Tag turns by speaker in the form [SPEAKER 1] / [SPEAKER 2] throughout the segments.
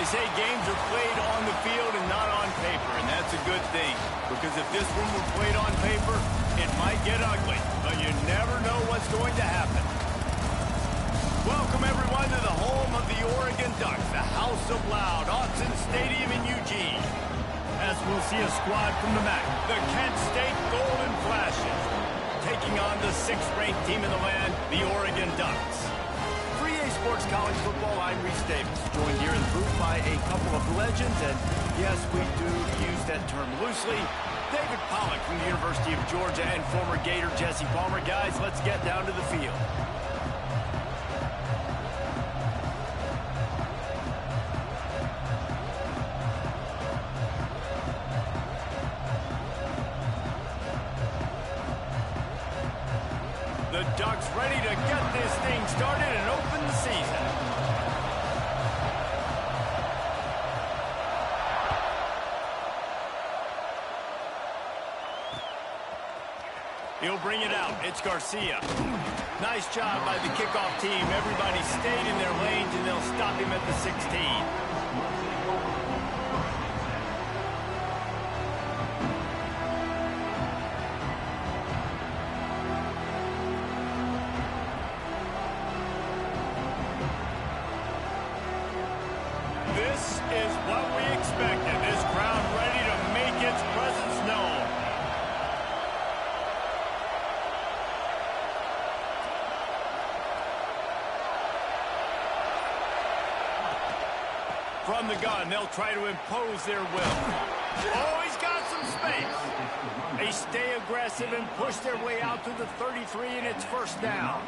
[SPEAKER 1] They say games are played on the field and not on paper, and that's a good thing. Because if this one were played on paper, it might get ugly. But you never know what's going to happen. Welcome, everyone, to the home of the Oregon Ducks, the House of Loud, Autzen Stadium in Eugene. As we'll see a squad from the MAC, the Kent State Golden Flashes, taking on the 6th-ranked team in the land, the Oregon Ducks. For EA Sports College Football, I'm Reese Davis, joined here in the booth by a couple of legends, and yes, we do use that term loosely. David Pollack from the University of Georgia and former Gator Jesse Palmer. Guys, let's get down to the field. The Ducks ready to get this thing started and open the season. He'll bring it out. It's Garcia. Nice job by the kickoff team. Everybody stayed in their lanes, and they'll stop him at the 16. This is what we expected. This crowd ready to make its presence known. From the gun, they'll try to impose their will. Oh, he's got some space. They stay aggressive and push their way out to the 33, and it's first down.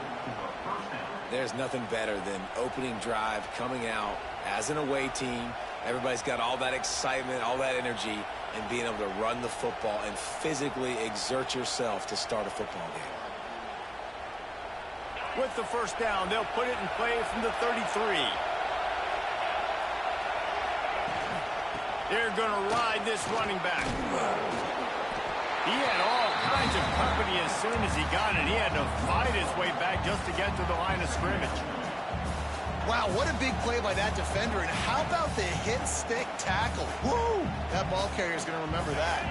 [SPEAKER 2] There's nothing better than opening drive, coming out as an away team. Everybody's got all that excitement, all that energy, and being able to run the football and physically exert yourself to start a football game.
[SPEAKER 1] With the first down, they'll put it in play from the 33. They're going to ride this running back. He had all kinds of company as soon as he got it. He had to fight his way back just to get to the line of scrimmage.
[SPEAKER 3] Wow, what a big play by that defender. And how about the hit-stick tackle? Woo! That ball carrier is going to remember that.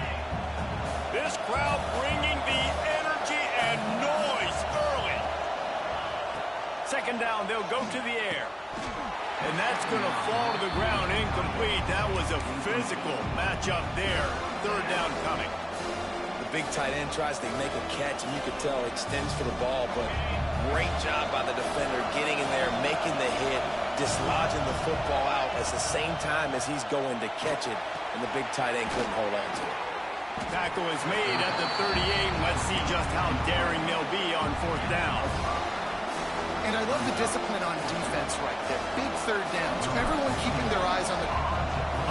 [SPEAKER 1] This crowd bringing the energy and noise early. Second down, they'll go to the air. And that's going to fall to the ground incomplete. That was a physical matchup there. Third down coming.
[SPEAKER 2] Big tight end tries to make a catch, and you could tell extends for the ball, but great job by the defender getting in there, making the hit, dislodging the football out at the same time as he's going to catch it, and the big tight end couldn't hold on to it.
[SPEAKER 1] Tackle is made at the 38. Let's see just how daring they'll be on fourth down.
[SPEAKER 3] And I love the discipline on defense right there. Big third down. So everyone keeping their eyes on the...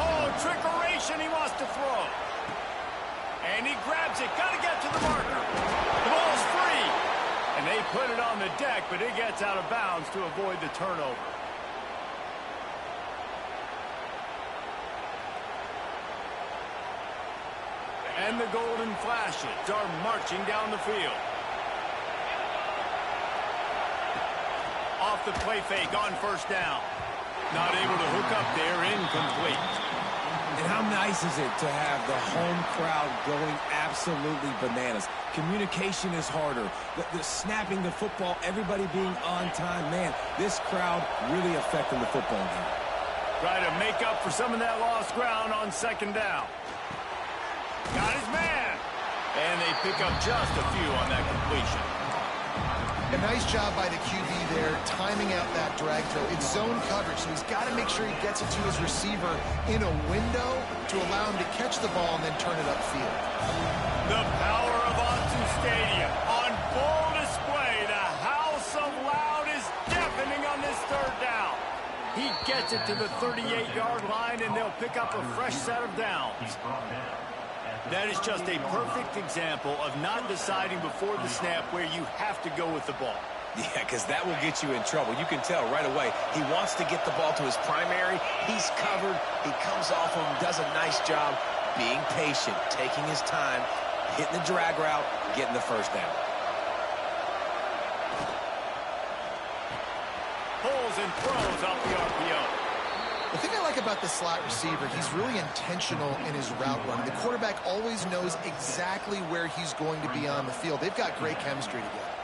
[SPEAKER 1] Oh, trickeration, he wants to throw. And he grabs it. Got to get to the marker. The ball's free. And they put it on the deck, but it gets out of bounds to avoid the turnover. And the Golden Flashes are marching down the field. Off the play fake on first down. Not able to hook up there. Incomplete.
[SPEAKER 2] And how nice is it to have the home crowd going absolutely bananas? Communication is harder. The snapping the football, everybody being on time. Man, this crowd really affecting the football game.
[SPEAKER 1] Try to make up for some of that lost ground on second down. Got his man. And they pick up just a few on that completion.
[SPEAKER 3] A nice job by the QB there, timing out that drag throw. It's zone coverage, so he's got to make sure he gets it to his receiver in a window to allow him to catch the ball and then turn it upfield.
[SPEAKER 1] The power of Autzen Stadium on full display. The House of Loud is deafening on this third down. He gets it to the 38-yard line, and they'll pick up a fresh set of downs. That is just a perfect example of not deciding before the snap where you have to go with the ball.
[SPEAKER 2] Yeah, because that will get you in trouble. You can tell right away he wants to get the ball to his primary. He's covered. He comes off him, does a nice job being patient, taking his time, hitting the drag route, getting the first down.
[SPEAKER 1] Pulls and throws off the RPO.
[SPEAKER 3] The thing I like about the slot receiver, he's really intentional in his route running. The quarterback always knows exactly where he's going to be on the field. They've got great chemistry together.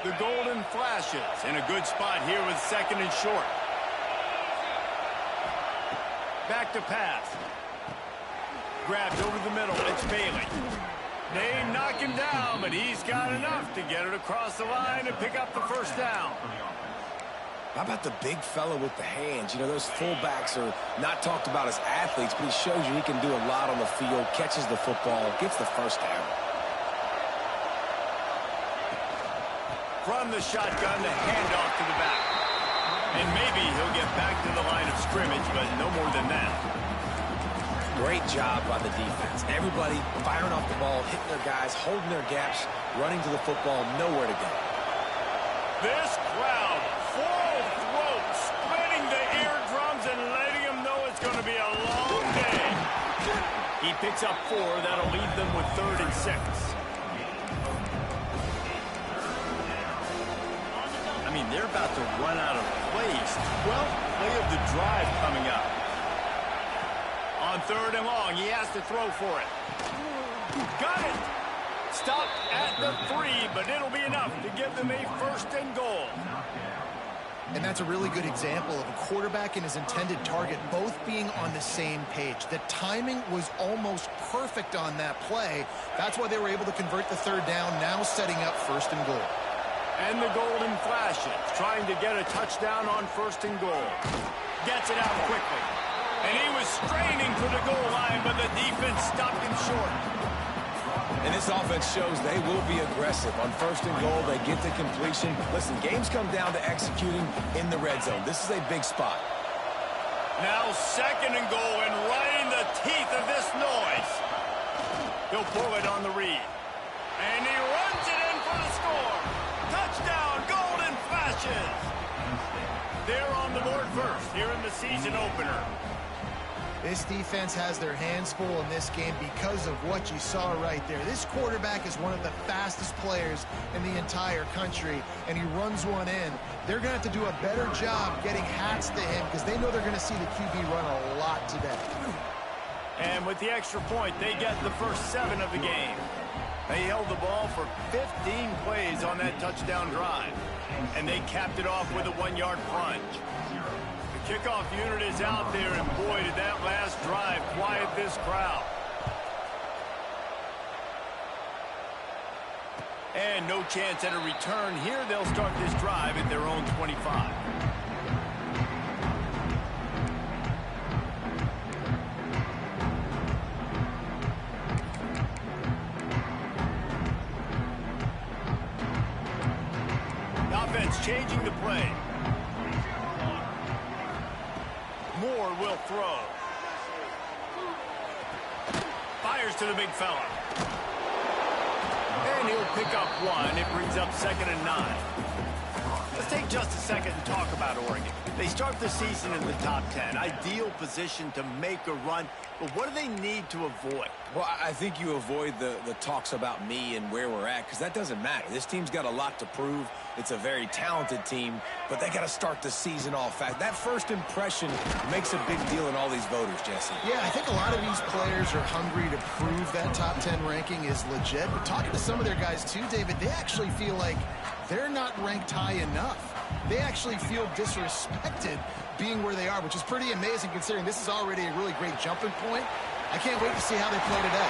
[SPEAKER 1] The golden flashes in a good spot here with 2nd and short. Back to pass. Grabbed over the middle. It's Bailey. They knock him down, but he's got enough to get it across the line and pick up the first down.
[SPEAKER 2] How about the big fella with the hands? You know, those fullbacks are not talked about as athletes, but he shows you he can do a lot on the field, catches the football, gets the first down.
[SPEAKER 1] From the shotgun, the handoff to the back. And maybe he'll get back to the line of scrimmage, but no more than that.
[SPEAKER 2] Great job by the defense. Everybody firing off the ball, hitting their guys, holding their gaps, running to the football, nowhere to go.
[SPEAKER 1] This crowd, full throat, splitting the eardrums and letting them know it's going to be a long day. He picks up 4. That'll leave them with 3rd and 6. I mean, they're about to run out of plays. 12th play of the drive coming up. On 3rd and long, he has to throw for it. Got it! Stopped at the 3, but it'll be enough to give them a 1st and goal.
[SPEAKER 3] And that's a really good example of a quarterback and his intended target both being on the same page. The timing was almost perfect on that play. That's why they were able to convert the 3rd down, now setting up 1st and goal.
[SPEAKER 1] And the golden flashes, trying to get a touchdown on 1st and goal. Gets it out quickly. And he was straining for the goal line, but the defense stopped him short.
[SPEAKER 2] And this offense shows they will be aggressive. On 1st and goal, they get the completion. Listen, games come down to executing in the red zone. This is a big spot.
[SPEAKER 1] Now 2nd and goal, and right in the teeth of this noise. He'll pull it on the read. And he runs it in for the score. Touchdown, golden flashes. They're on the board first here in the season opener.
[SPEAKER 3] This defense has their hands full in this game because of what you saw right there. This quarterback is one of the fastest players in the entire country, and he runs one in. They're going to have to do a better job getting hats to him because they know they're going to see the QB run a lot today.
[SPEAKER 1] And with the extra point, they get the first 7 of the game. They held the ball for 15 plays on that touchdown drive, and they capped it off with a 1-yard plunge. The kickoff unit is out there, and boy, did that last drive quiet this crowd. And no chance at a return here. They'll start this drive at their own 25. Changing the play. Moore will throw. Fires to the big fella. And he'll pick up 1. It brings up 2nd and 9. Let's take just a second and talk about Oregon. They start the season in the top 10. Ideal position to make a run. But what do they need to avoid?
[SPEAKER 2] Well, I think you avoid the talks about me and where we're at, because that doesn't matter. This team's got a lot to prove. It's a very talented team, but they got to start the season off fast. That first impression makes a big deal in all these voters, Jesse.
[SPEAKER 3] Yeah, I think a lot of these players are hungry to prove that top 10 ranking is legit. But talking to some of their guys too, David, they actually feel like they're not ranked high enough. They actually feel disrespected being where they are, which is pretty amazing considering this is already a really great jumping point. I can't wait to see how they play today.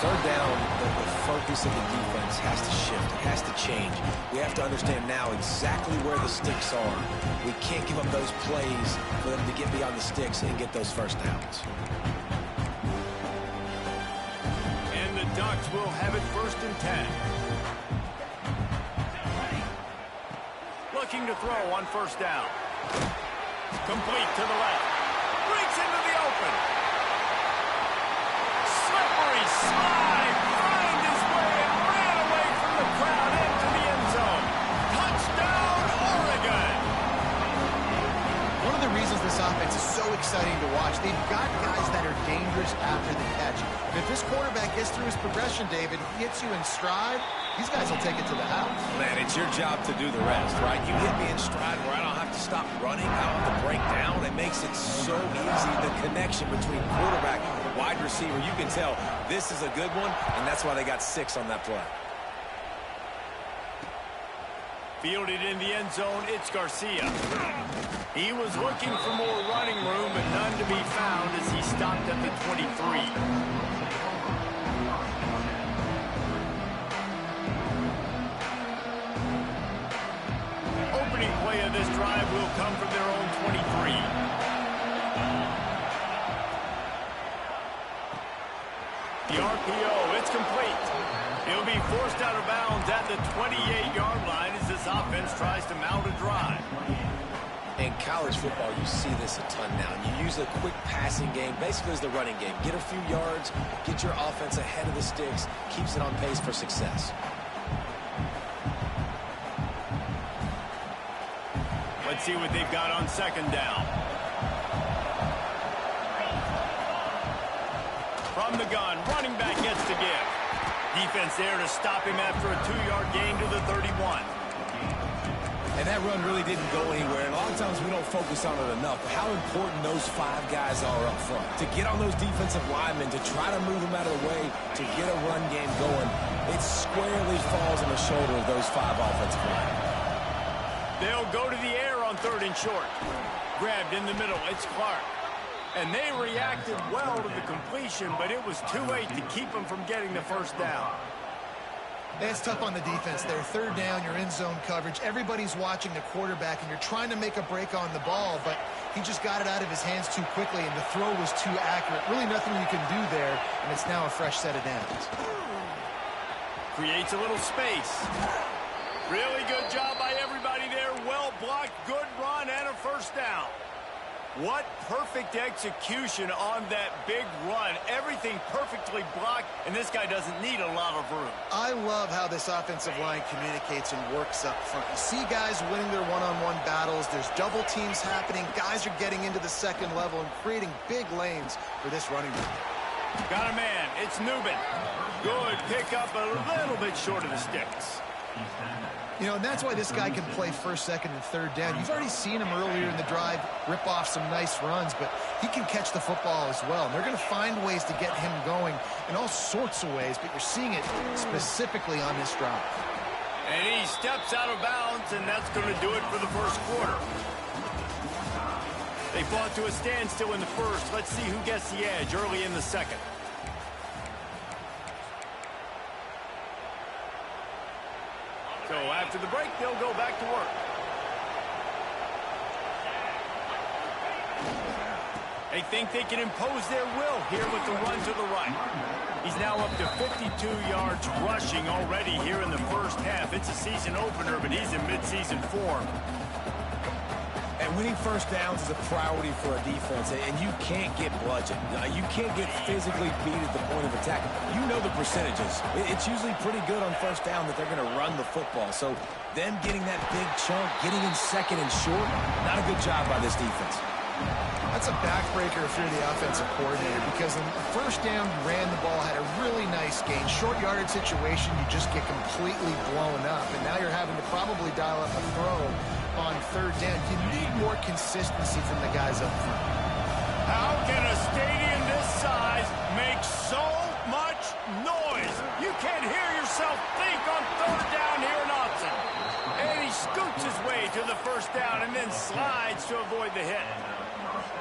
[SPEAKER 2] 3rd down, the focus of the defense has to shift. It has to change. We have to understand now exactly where the sticks are. We can't give up those plays for them to get beyond the sticks and get those first downs.
[SPEAKER 1] And the Ducks will have it 1st and 10. Looking to throw on 1st down. Complete to the left. Breaks into the open. Slippery slide. Find his way and ran away from the crowd into the end zone. Touchdown, Oregon.
[SPEAKER 3] One of the reasons this offense is so exciting exciting to watch. They've got guys that are dangerous after the catch. And if this quarterback gets through his progression, David, hits you in stride, these guys will take it to the house.
[SPEAKER 2] Man, it's your job to do the rest, right? You hit me in stride where I don't have to stop running. I don't have to break down. It makes it so easy. The connection between quarterback and wide receiver, you can tell this is a good one, and that's why they got 6 on that play.
[SPEAKER 1] Fielded in the end zone, it's Garcia. He was looking for more running room, but none to be found as he stopped at the 23. Opening play of this drive will come from their own 23. The RPO, it's complete. He'll be forced out of bounds at the 28-yard line as this offense tries to mount a drive.
[SPEAKER 2] In college football, you see this a ton now. You use a quick passing game, basically as the running game. Get a few yards, get your offense ahead of the sticks, keeps it on pace for success.
[SPEAKER 1] Let's see what they've got on second down. From the gun, running back gets to give. Defense there to stop him after a 2-yard gain to the 31.
[SPEAKER 2] And that run really didn't go anywhere. And a lot of times we don't focus on it enough. But how important those 5 guys are up front. To get on those defensive linemen, to try to move them out of the way, to get a run game going, it squarely falls on the shoulder of those 5 offensive linemen.
[SPEAKER 1] They'll go to the air on 3rd and short. Grabbed in the middle, it's Clark. And they reacted well to the completion, but it was too late to keep them from getting the first down.
[SPEAKER 3] That's tough on the defense there. 3rd down, you're in zone coverage. Everybody's watching the quarterback, and you're trying to make a break on the ball, but he just got it out of his hands too quickly, and the throw was too accurate. Really nothing you can do there, and it's now a fresh set of downs.
[SPEAKER 1] Creates a little space. Really good job by everybody there. Well blocked, good run, and a first down. What perfect execution on that big run. Everything perfectly blocked, and this guy doesn't need a lot of room.
[SPEAKER 3] I love how this offensive line communicates and works up front. You see guys winning their one-on-one battles. There's double teams happening. Guys are getting into the second level and creating big lanes for this running back.
[SPEAKER 1] Got a man. It's Newman. Good pick up a little bit short of the sticks.
[SPEAKER 3] You know, and that's why this guy can play 1st, 2nd, and 3rd down. You've already seen him earlier in the drive rip off some nice runs, but he can catch the football as well. And they're going to find ways to get him going in all sorts of ways, but you're seeing it specifically on this drive.
[SPEAKER 1] And he steps out of bounds, and that's going to do it for the first quarter. They fought to a standstill in the first. Let's see who gets the edge early in the second. So after the break, they'll go back to work. They think they can impose their will here with the run to the right. He's now up to 52 yards rushing already here in the first half. It's a season opener, but he's in midseason form.
[SPEAKER 2] And winning first downs is a priority for a defense, and you can't get bludgeoned. You can't get physically beat at the point of attack. You know the percentages. It's usually pretty good on first down that they're going to run the football. So them getting that big chunk, getting in 2nd and short, not a good job by this defense.
[SPEAKER 3] That's a backbreaker if you're the offensive coordinator, because in the first down, you ran the ball, had a really nice gain. Short yardage situation, you just get completely blown up, and now you're having to probably dial up a throw on 3rd down. You need more consistency from the guys up front.
[SPEAKER 1] How can a stadium this size make so much noise? You can't hear yourself think on 3rd down here in Austin. And he scoots his way to the first down and then slides to avoid the hit.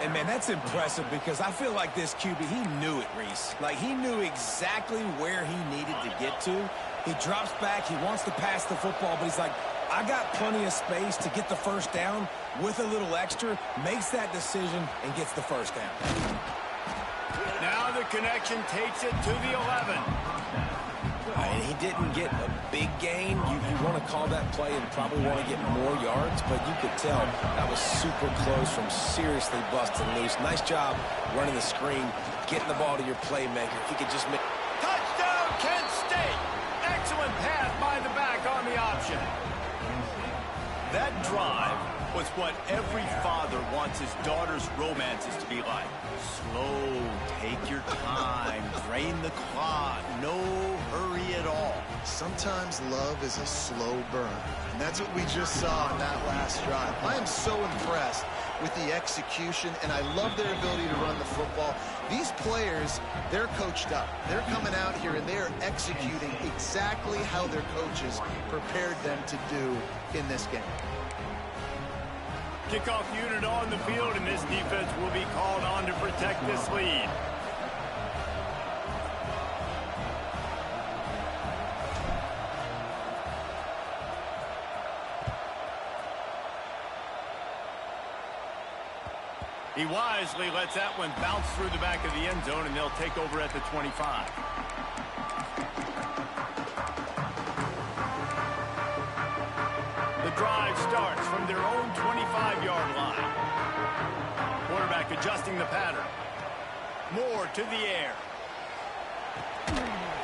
[SPEAKER 2] And, man, that's impressive because I feel like this QB, he knew it, Reese. Like, he knew exactly where he needed to get to. He drops back. He wants to pass the football, but he's like, I got plenty of space to get the first down with a little extra, makes that decision, and gets the first down.
[SPEAKER 1] Now the connection takes it to the 11.
[SPEAKER 2] And he didn't get a big gain. You want to call that play and probably want to get more yards, but you could tell that was super close from seriously busting loose. Nice job running the screen, getting the ball to your playmaker. If he could just make...
[SPEAKER 1] Touchdown, Kent State! Excellent pass by the back on the option. That drive was what every father wants his daughter's romances to be like. Slow, take your time, drain the clock, no hurry at all.
[SPEAKER 3] Sometimes love is a slow burn, and that's what we just saw in that last drive. I am so impressed with the execution, and I love their ability to run the football. These players, they're coached up. They're coming out here, and they're executing exactly how their coaches prepared them to do in this game.
[SPEAKER 1] Kickoff unit on the field, and this defense will be called on to protect this lead. He wisely lets that one bounce through the back of the end zone, and they'll take over at the 25. The drive starts from their own 25-yard line. Quarterback adjusting the pattern. Moore to the air.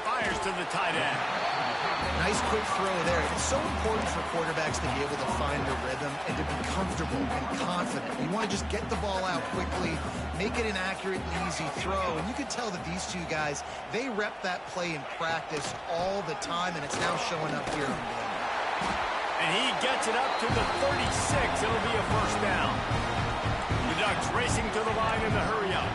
[SPEAKER 1] Fires to the tight end.
[SPEAKER 3] Nice quick throw there. It's so important for quarterbacks to be able to find the rhythm and to be comfortable and confident. You want to just get the ball out quickly, make it an accurate, easy throw. And you can tell that these two guys, they rep that play in practice all the time, and it's now showing up here in the game.
[SPEAKER 1] And he gets it up to the 36. It'll be a first down. The Ducks racing to the line in the hurry-up.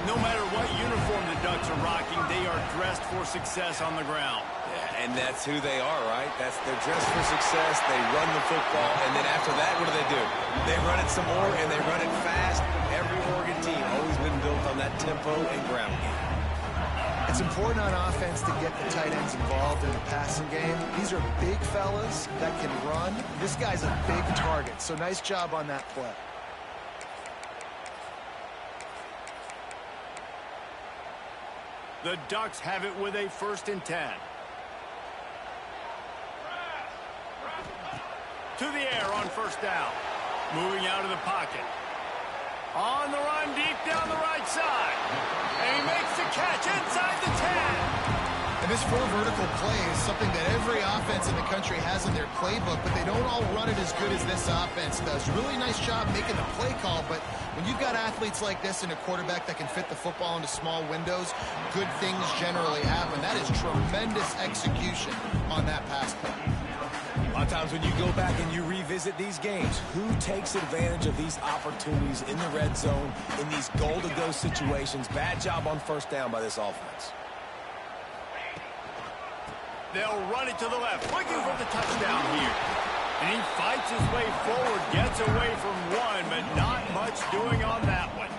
[SPEAKER 1] No matter what uniform the Ducks are rocking, they are dressed for success on the ground.
[SPEAKER 2] Yeah, and that's who they are, right? They're dressed for success. They run the football, and then after that, what do? They run it some more, and they run it fast. Every Oregon team always been built on that tempo and ground game.
[SPEAKER 3] It's important on offense to get the tight ends involved in the passing game. These are big fellas that can run. This guy's a big target, so nice job on that play.
[SPEAKER 1] The Ducks have it with a 1st and 10. To the air on first down. Moving out of the pocket. On the run, deep down the right side. And he makes the catch inside the 10.
[SPEAKER 3] And this 4 vertical play is something that every offense in the country has in their playbook, but they don't all run it as good as this offense does. Really nice job making the play call, but when you've got athletes like this and a quarterback that can fit the football into small windows, good things generally happen. That is tremendous execution on that pass play.
[SPEAKER 2] A lot of times when you go back and you revisit these games, who takes advantage of these opportunities in the red zone, in these goal-to-go situations? Bad job on first down by this offense.
[SPEAKER 1] They'll run it to the left, looking for the touchdown here. And he fights his way forward, gets away from one, but not much doing on that one.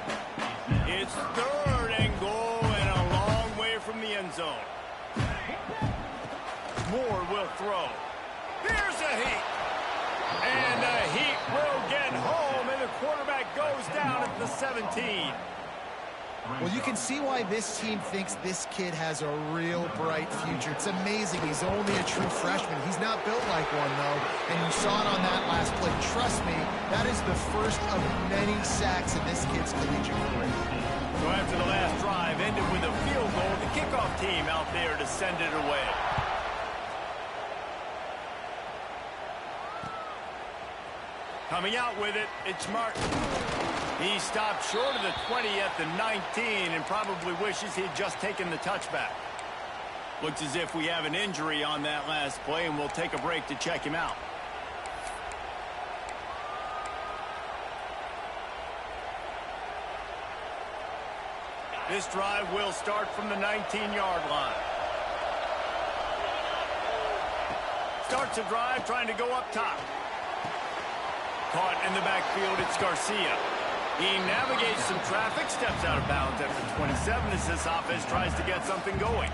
[SPEAKER 1] It's 3rd and goal and a long way from the end zone. Moore will throw. Here's a heat. And the heat will get home, and the quarterback goes down at the 17.
[SPEAKER 3] Well, you can see why this team thinks this kid has a real bright future. It's amazing. He's only a true freshman. He's not built like one, though, and you saw it on that last play. Trust me, that is the first of many sacks in this kid's collegiate career.
[SPEAKER 1] So after the last drive ended with a field goal, the kickoff team out there to send it away. Coming out with it, it's Martin. He stopped short of the 20 at the 19 and probably wishes he'd just taken the touchback. Looks as if we have an injury on that last play, and we'll take a break to check him out. This drive will start from the 19-yard line. Starts a drive trying to go up top. Caught in the backfield, it's Garcia. He navigates some traffic, steps out of bounds after 27 as this offense tries to get something going.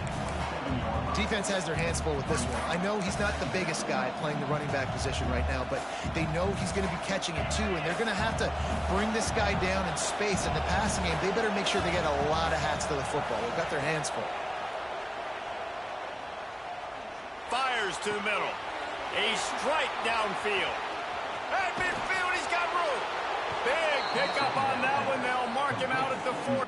[SPEAKER 3] Defense has their hands full with this one. I know he's not the biggest guy playing the running back position right now, but they know he's going to be catching it too, and they're going to have to bring this guy down in space. In the passing game, they better make sure they get a lot of hats to the football. They've got their hands full.
[SPEAKER 1] Fires to the middle. A strike downfield. At midfield, he's got room. Big pickup on that one. They'll mark him out at the 4.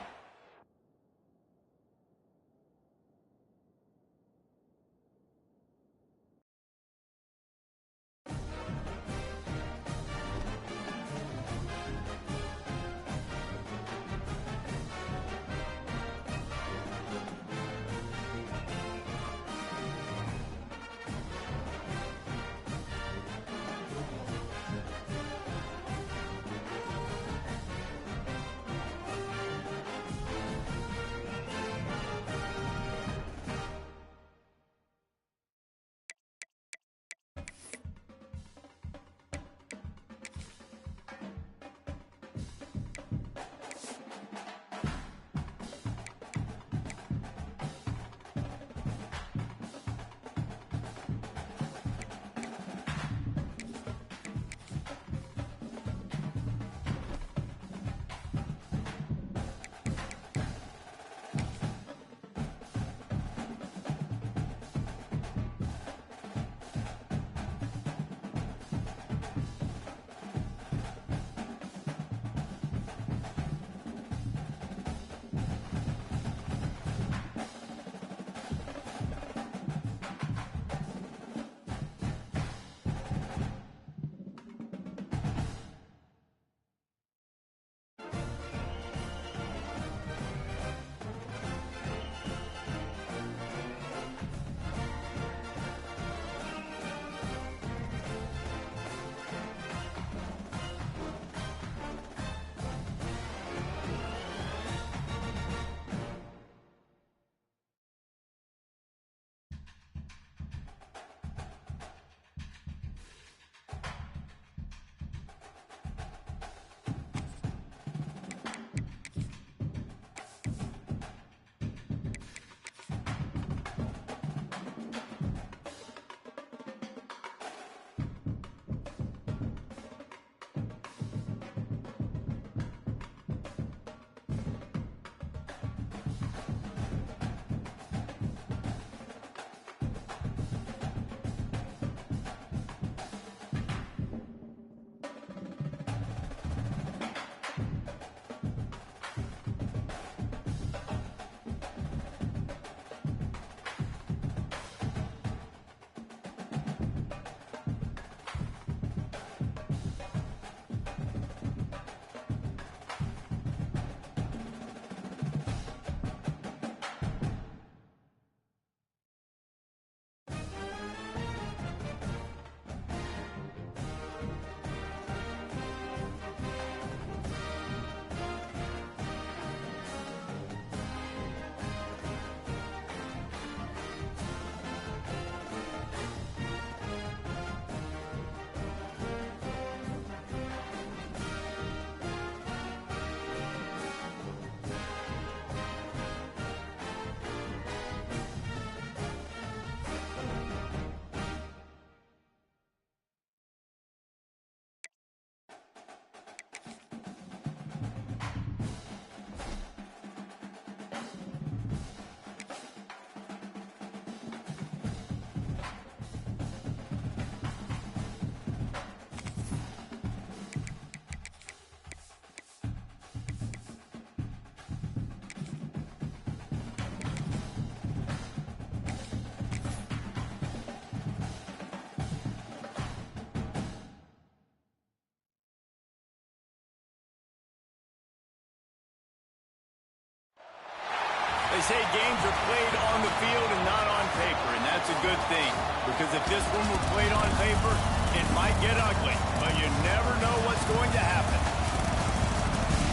[SPEAKER 1] They say games are played on the field and not on paper, and that's a good thing. Because if this one were played on paper, it might get ugly. But you never know what's going to happen.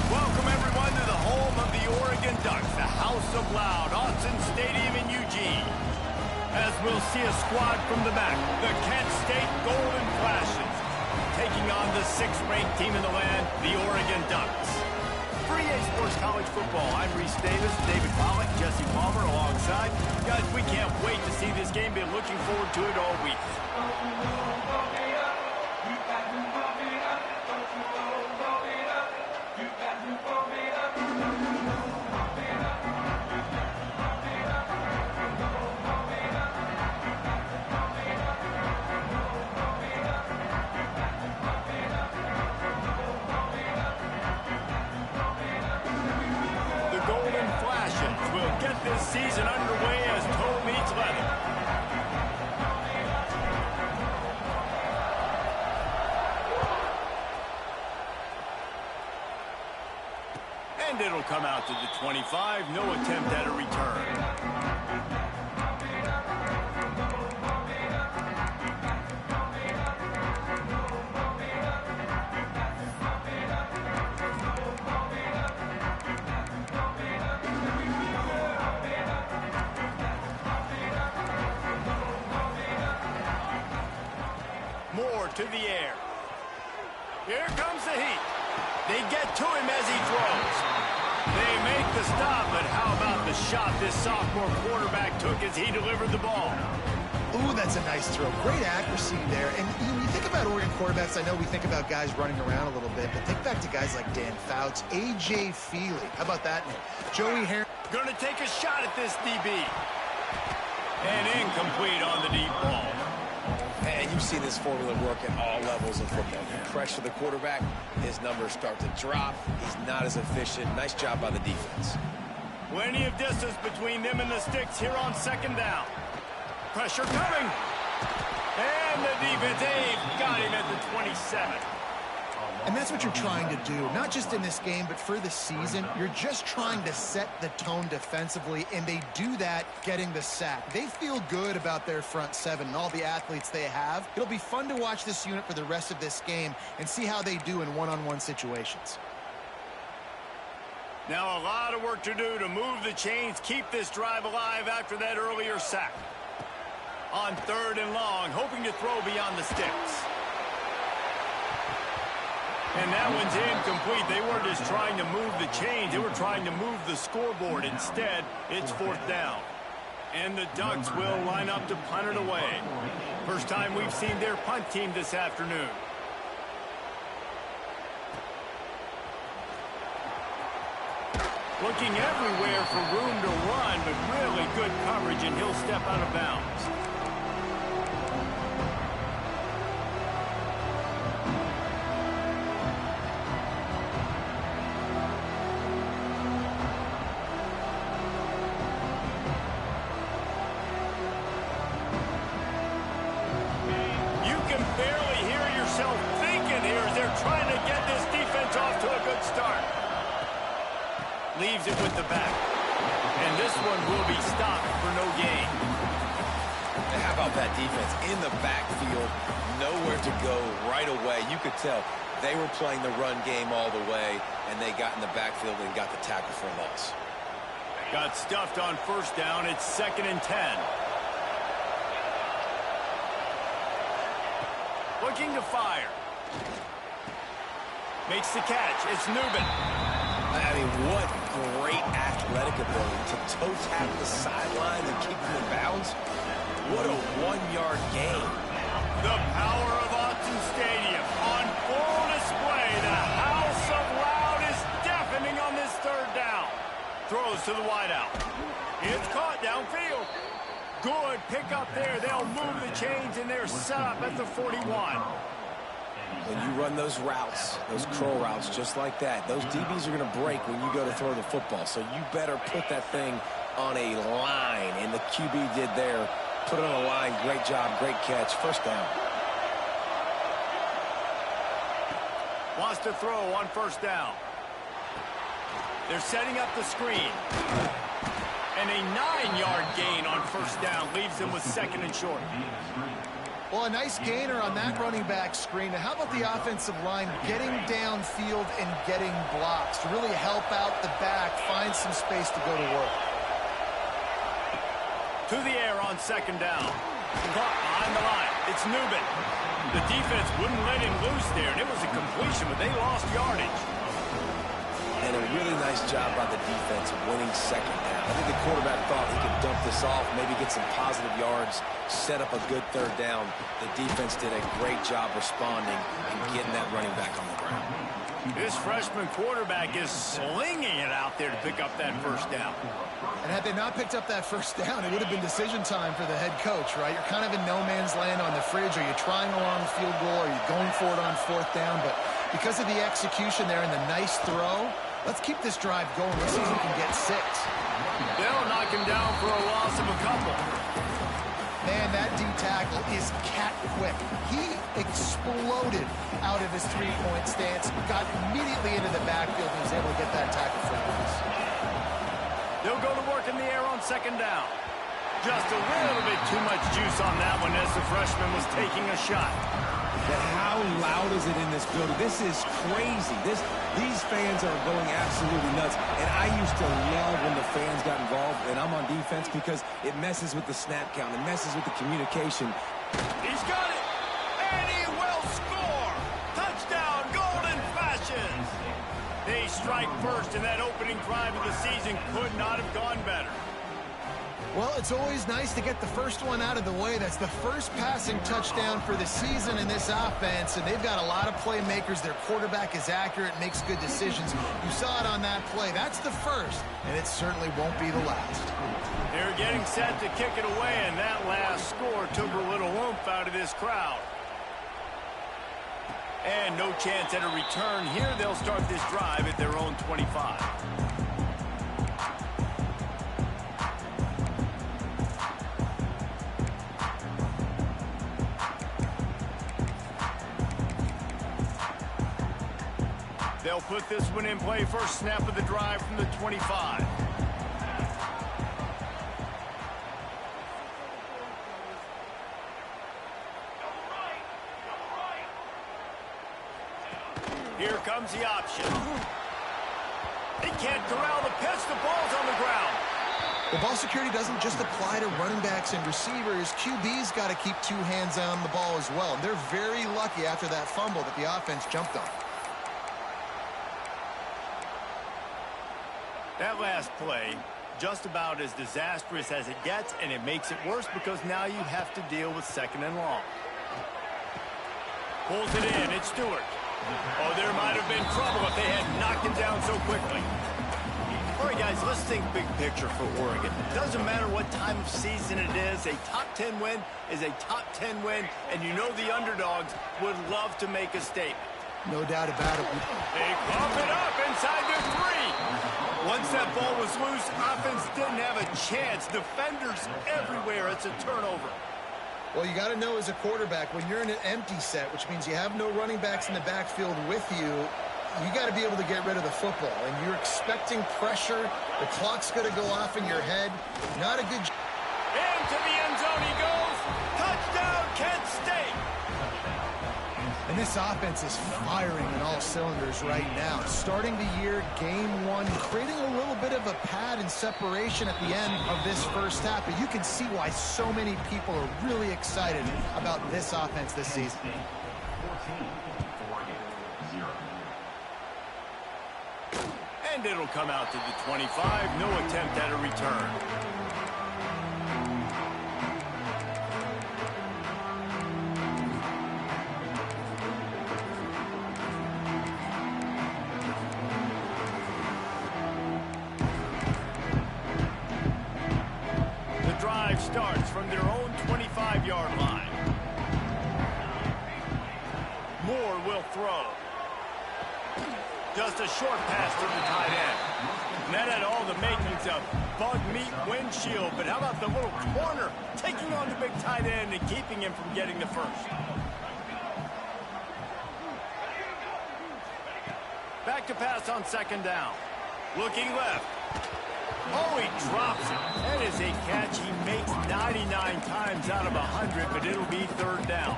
[SPEAKER 1] Welcome, everyone, to the home of the Oregon Ducks, the House of Loud, Autzen Stadium in Eugene. As we'll see a squad from the back, the Kent State Golden Flashes, taking on the 6th-ranked team in the land, the Oregon Ducks. For EA Sports College Football, I'm Reese Davis, David Pollack, Jesse Palmer alongside. Guys, we can't wait to see this game. Been looking forward to it all week. Get this season underway as toe meets leather. And it'll come out to the 25. No attempt at a return. To the air. Here comes the heat. They get to him as he throws. They make the stop, but how about the shot this sophomore quarterback took as he delivered the ball?
[SPEAKER 3] Ooh, that's a nice throw. Great accuracy there. And when you think about Oregon quarterbacks, I know we think about guys running around a little bit, but think back to guys like Dan Fouts, A.J. Feely. How about that name? Joey Herring.
[SPEAKER 1] Going to take a shot at this DB. And incomplete on the deep ball.
[SPEAKER 2] And you've seen this formula work at all levels of football. You pressure the quarterback, his numbers start to drop. He's not as efficient. Nice job by the defense.
[SPEAKER 1] Plenty of distance between them and the sticks here on 2nd down. Pressure coming. And the defense, they've got him at the 27.
[SPEAKER 3] And that's what you're trying to do, not just in this game, but for the season. You're just trying to set the tone defensively, and they do that getting the sack. They feel good about their front seven and all the athletes they have. It'll be fun to watch this unit for the rest of this game and see how they do in one-on-one situations.
[SPEAKER 1] Now a lot of work to do to move the chains, keep this drive alive after that earlier sack. On 3rd and long, hoping to throw beyond the sticks. And that one's incomplete. They weren't just trying to move the chains. They were trying to move the scoreboard. Instead, it's 4th down. And the Ducks will line up to punt it away. First time we've seen their punt team this afternoon. Looking everywhere for room to run, but really good coverage, and he'll step out of bounds. Leaves it with the back. And this one will be stopped for no gain.
[SPEAKER 2] And how about that defense in the backfield? Nowhere to go right away. You could tell they were playing the run game all the way, and they got in the backfield and got the tackle for a loss.
[SPEAKER 1] Got stuffed on 1st down. It's 2nd and 10. Looking to fire. Makes the catch. It's Newman.
[SPEAKER 2] I mean, what great athletic ability to toe tap the sideline and keep him in bounds. What a 1-yard gain.
[SPEAKER 1] The power of Autzen Stadium on full display. The House of Loud is deafening on this 3rd down. Throws to the wideout. It's caught downfield. Good pickup there. They'll move the chains, and they're set up at the 41.
[SPEAKER 2] When you run those routes, those curl routes just like that, those DBs are going to break when you go to throw the football. So you better put that thing on a line, and the QB did there. Put it on a line. Great job, great catch. 1st down.
[SPEAKER 1] Wants to throw on 1st down. They're setting up the screen. a 9-yard gain on first down. Leaves them with second and short.
[SPEAKER 3] Well, a nice gainer on that running back screen. Now, how about the offensive line getting downfield and getting blocks to really help out the back, find some space to go to work?
[SPEAKER 1] To the air on second down. Caught behind the line. It's Newman. The defense wouldn't let him loose there, and it was a completion, but they lost yardage.
[SPEAKER 2] And a really nice job by the defense winning second down. I think the quarterback thought he could dump this off, maybe get some positive yards, set up a good third down. The defense did a great job responding and getting that running back on the ground.
[SPEAKER 1] This freshman quarterback is slinging it out there to pick up that first down.
[SPEAKER 3] And had they not picked up that first down, it would have been decision time for the head coach, right? You're kind of in no man's land on the fridge. Are you trying a long field goal? Are you going for it on fourth down? But because of the execution there and the nice throw, let's keep this drive going. Let's see if we can get 6.
[SPEAKER 1] They'll knock him down for a loss of a couple.
[SPEAKER 3] Man, that D-tackle is cat quick. He exploded out of his three-point stance, got immediately into the backfield, and was able to get that tackle for us.
[SPEAKER 1] They'll go to work in the air on second down. Just a little bit too much juice on that one as the freshman was taking a shot.
[SPEAKER 2] But how loud is it in this building? This is crazy. These fans are going absolutely nuts. And I used to love when the fans got involved, and I'm on defense because it messes with the snap count. It messes with the communication.
[SPEAKER 1] He's got it, and he will score. Touchdown, Golden Flashes. They strike first, and that opening drive of the season could not have gone better.
[SPEAKER 3] Well, it's always nice to get the first one out of the way. That's the first passing touchdown for the season in this offense, and they've got a lot of playmakers. Their quarterback is accurate, makes good decisions. You saw it on that play. That's the first, and it certainly won't be the last.
[SPEAKER 1] They're getting set to kick it away, and that last score took a little oomph out of this crowd. And no chance at a return here. They'll start this drive at their own 25. They'll put this one in play. First snap of the drive from the 25. Here comes the option. They can't corral the pitch. The ball's on the ground.
[SPEAKER 3] Well, ball security doesn't just apply to running backs and receivers. QB's got to keep 2 hands on the ball as well. And they're very lucky after that fumble that the offense jumped on.
[SPEAKER 1] That last play, just about as disastrous as it gets, and it makes it worse because now you have to deal with second and long. Pulls it in, it's Stewart. Oh, there might have been trouble if they had knocked him down so quickly. All right, guys, let's think big picture for Oregon. Doesn't matter what time of season it is, a top 10 win is a top 10 win, and you know the underdogs would love to make a statement.
[SPEAKER 3] No doubt about it.
[SPEAKER 1] They pump it up inside their 3. Once that ball was loose, offense didn't have a chance. Defenders everywhere. It's a turnover.
[SPEAKER 3] Well, you got to know as a quarterback, when you're in an empty set, which means you have no running backs in the backfield with you, you got to be able to get rid of the football. And you're expecting pressure. The clock's going to go off in your head. Not a good...
[SPEAKER 1] Into the end zone he goes. Touchdown, Kent State.
[SPEAKER 3] And this offense is firing in all cylinders right now. Starting the year, game 1, creating a little bit of a pad and separation at the end of this first half. But you can see why so many people are really excited about this offense this season.
[SPEAKER 1] And it'll come out to the 25. No attempt at a return. Starts from their own 25-yard line. Moore will throw. Just a short pass to the tight end. And that had all the makings of bug meat windshield, but how about the little corner taking on the big tight end and keeping him from getting the first? Back to pass on second down. Looking left. Oh, he drops it. That is a catch he makes 99 times out of 100, but it'll be third down.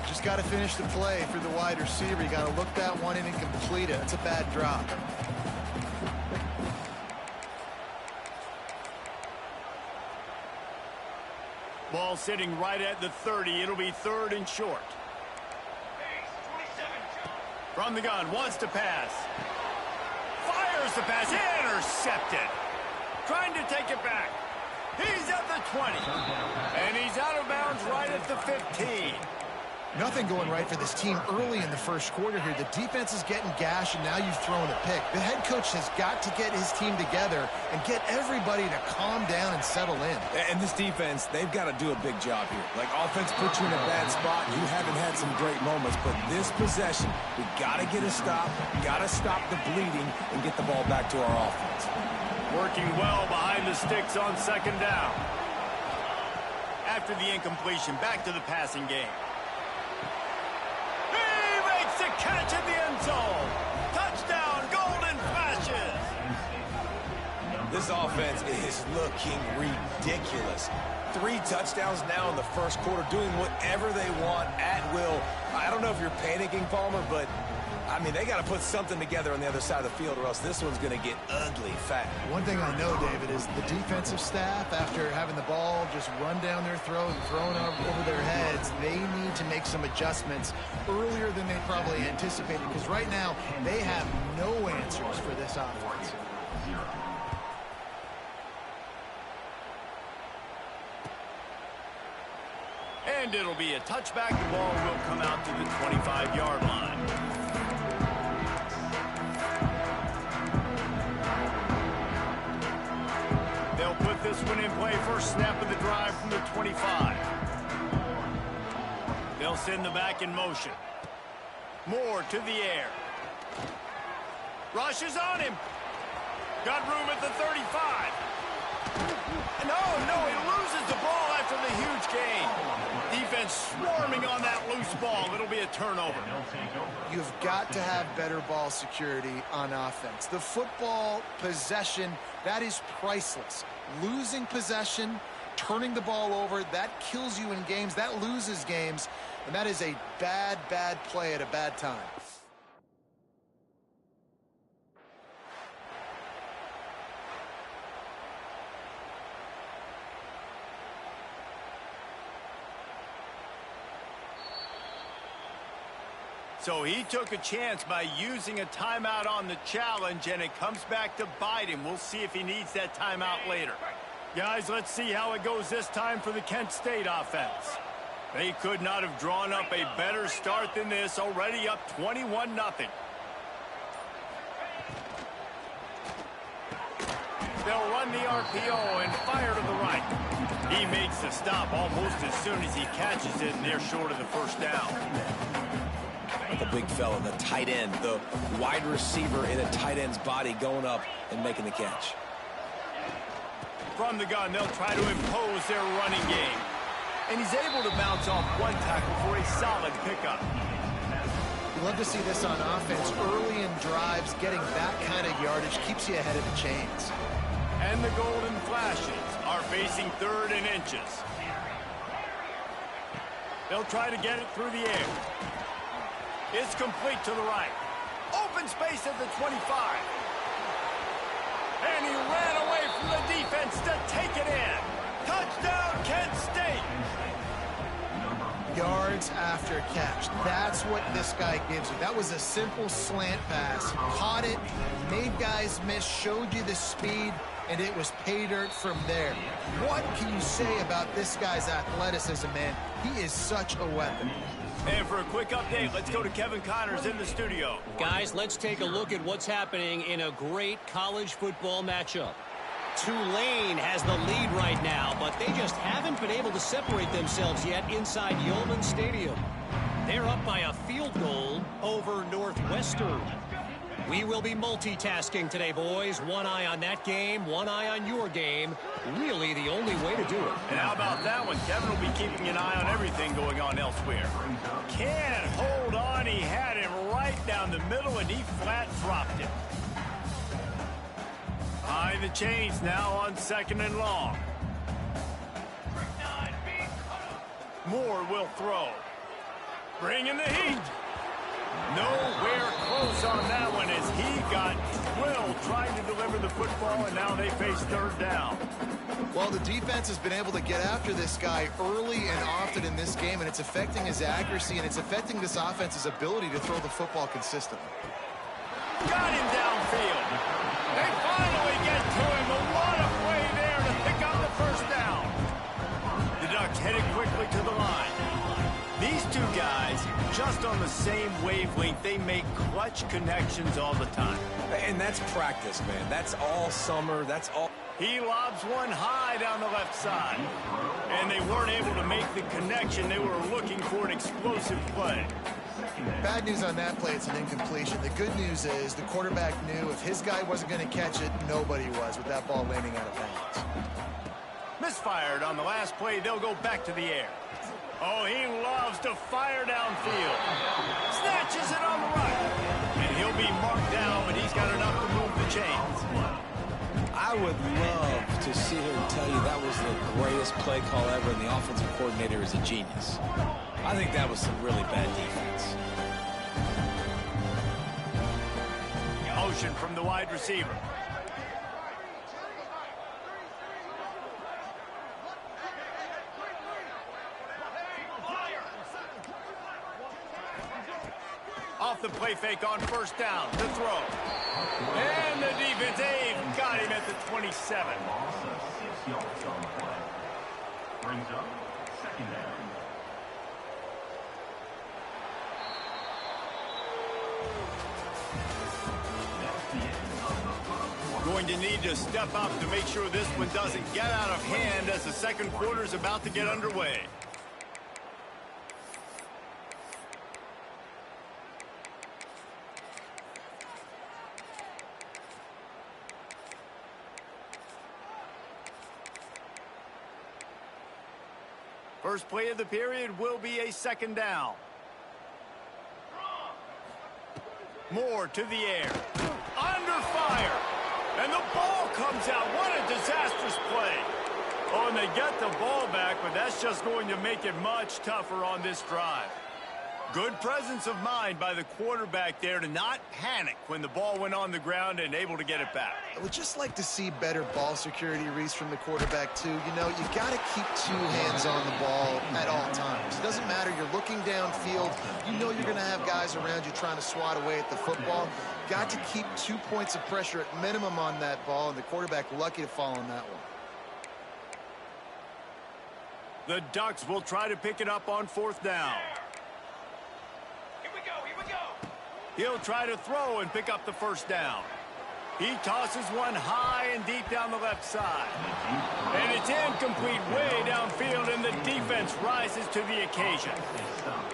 [SPEAKER 3] Just got to finish the play for the wide receiver. You got to look that one in and complete it. That's a bad drop.
[SPEAKER 1] Ball sitting right at the 30. It'll be third and short. From the gun, wants to pass. Fires the pass, intercepted. Trying to take it back. He's at the 20. And he's out of bounds right at the 15.
[SPEAKER 3] Nothing going right for this team early in the first quarter here. The defense is getting gashed, and now you've thrown a pick. The head coach has got to get his team together and get everybody to calm down and settle in.
[SPEAKER 2] And this defense, they've got to do a big job here. Like, offense puts you in a bad spot. You haven't had some great moments, but this possession, we got to get a stop, got to stop the bleeding, and get the ball back to our offense.
[SPEAKER 1] Working well behind the sticks on second down. After the incompletion, back to the passing game. The catch in the end zone. Touchdown, Golden Flashes.
[SPEAKER 2] This offense is looking ridiculous. 3 touchdowns now in the first quarter, doing whatever they want at will. I don't know if you're panicking, Palmer, but I mean, they got to put something together on the other side of the field, or else this one's going to get ugly fast.
[SPEAKER 3] One thing I know, David, is the defensive staff, after having the ball just run down their throat and thrown over their heads, they need to make some adjustments earlier than they probably anticipated, because right now they have no answers for this offense.
[SPEAKER 1] And it'll be a touchback. The ball will come out to the 25-yard line. They'll put this one in play. First snap of the drive from the 25. They'll send the back in motion. Moore to the air. Rushes on him. Got room at the 35. No, he loses the ball after the huge gain. Defense swarming on that loose ball. It'll be a turnover.
[SPEAKER 3] You've got to have better ball security on offense. The football possession, that is priceless. Losing possession, turning the ball over, that kills you in games. That loses games. And that is a bad, bad play at a bad time.
[SPEAKER 1] So he took a chance by using a timeout on the challenge, and it comes back to bite him. We'll see if he needs that timeout later. Guys, let's see how it goes this time for the Kent State offense. They could not have drawn up a better start than this, already up 21-0. They'll run the RPO and fire to the right. He makes the stop almost as soon as he catches it, and they're short of the first down.
[SPEAKER 2] The big fella, the tight end, the wide receiver in a tight end's body going up and making the catch.
[SPEAKER 1] From the gun, they'll try to impose their running game. And he's able to bounce off one tackle for a solid pickup.
[SPEAKER 3] You love to see this on offense. Early in drives, getting that kind of yardage keeps you ahead of the chains.
[SPEAKER 1] And the Golden Flashes are facing third and inches. They'll try to get it through the air. It's complete to the right. Open space at the 25. And he ran away from the defense to take it in. Touchdown, Kent State.
[SPEAKER 3] Yards after catch. That's what this guy gives you. That was a simple slant pass. Caught it, made guys miss, showed you the speed, and it was pay dirt from there. What can you say about this guy's athleticism, man? He is such a weapon.
[SPEAKER 1] And for a quick update, let's go to Kevin Connors in the studio.
[SPEAKER 4] Guys, let's take a look at what's happening in a great college football matchup. Tulane has the lead right now, but they just haven't been able to separate themselves yet inside Yeoman Stadium. They're up by a field goal over Northwestern. We will be multitasking today, boys. One eye on that game, one eye on your game. Really the only way to do it.
[SPEAKER 1] And how about that one? Kevin will be keeping an eye on everything going on elsewhere. Can't hold on. He had him right down the middle, and he flat dropped it. Behind the chains now on 2nd and long. Moore will throw. Bringing the heat. Nowhere close on that one as he got drilled trying to deliver the football, and now they face 3rd down.
[SPEAKER 3] Well, the defense has been able to get after this guy early and often in this game, and it's affecting his accuracy, and it's affecting this offense's ability to throw the football consistently.
[SPEAKER 1] Got him downfield. They finally get to him. A lot of play there to pick up the 1st down. The Ducks headed quickly to the line. These two guys, just on the same wavelength, they make clutch connections all the time.
[SPEAKER 2] And that's practice, man. That's all summer. That's all.
[SPEAKER 1] He lobs one high down the left side. And they weren't able to make the connection. They were looking for an explosive play.
[SPEAKER 3] Bad news on that play, it's an incompletion. The good news is the quarterback knew if his guy wasn't going to catch it, nobody was with that ball landing out of bounds.
[SPEAKER 1] Misfired on the last play. They'll go back to the air. Oh, he loves to fire downfield. Snatches it on the right. And he'll be marked down, but he's got enough to move the chains.
[SPEAKER 2] I would love to sit here and tell you that was the greatest play call ever, and the offensive coordinator is a genius. I think that was some really bad defense.
[SPEAKER 1] Motion from the wide receiver. Off the play fake on 1st down to throw. And the defense, they've got him at the 27. Brings up 2nd down. Going to need to step up to make sure this one doesn't get out of hand as the 2nd quarter is about to get underway. First play of the period will be a 2nd down. Moore to the air. Under fire. And the ball comes out. What a disastrous play. Oh, and they get the ball back, but that's just going to make it much tougher on this drive. Good presence of mind by the quarterback there to not panic when the ball went on the ground and able to get it back.
[SPEAKER 3] I would just like to see better ball security, Reese, from the quarterback, too. You know, you got to keep 2 hands on the ball at all times. It doesn't matter. You're looking downfield. You know you're going to have guys around you trying to swat away at the football. Got to keep 2 points of pressure at minimum on that ball, and the quarterback lucky to fall on that one.
[SPEAKER 1] The Ducks will try to pick it up on 4th down. He'll try to throw and pick up the 1st down. He tosses one high and deep down the left side. And it's incomplete way downfield, and the defense rises to the occasion.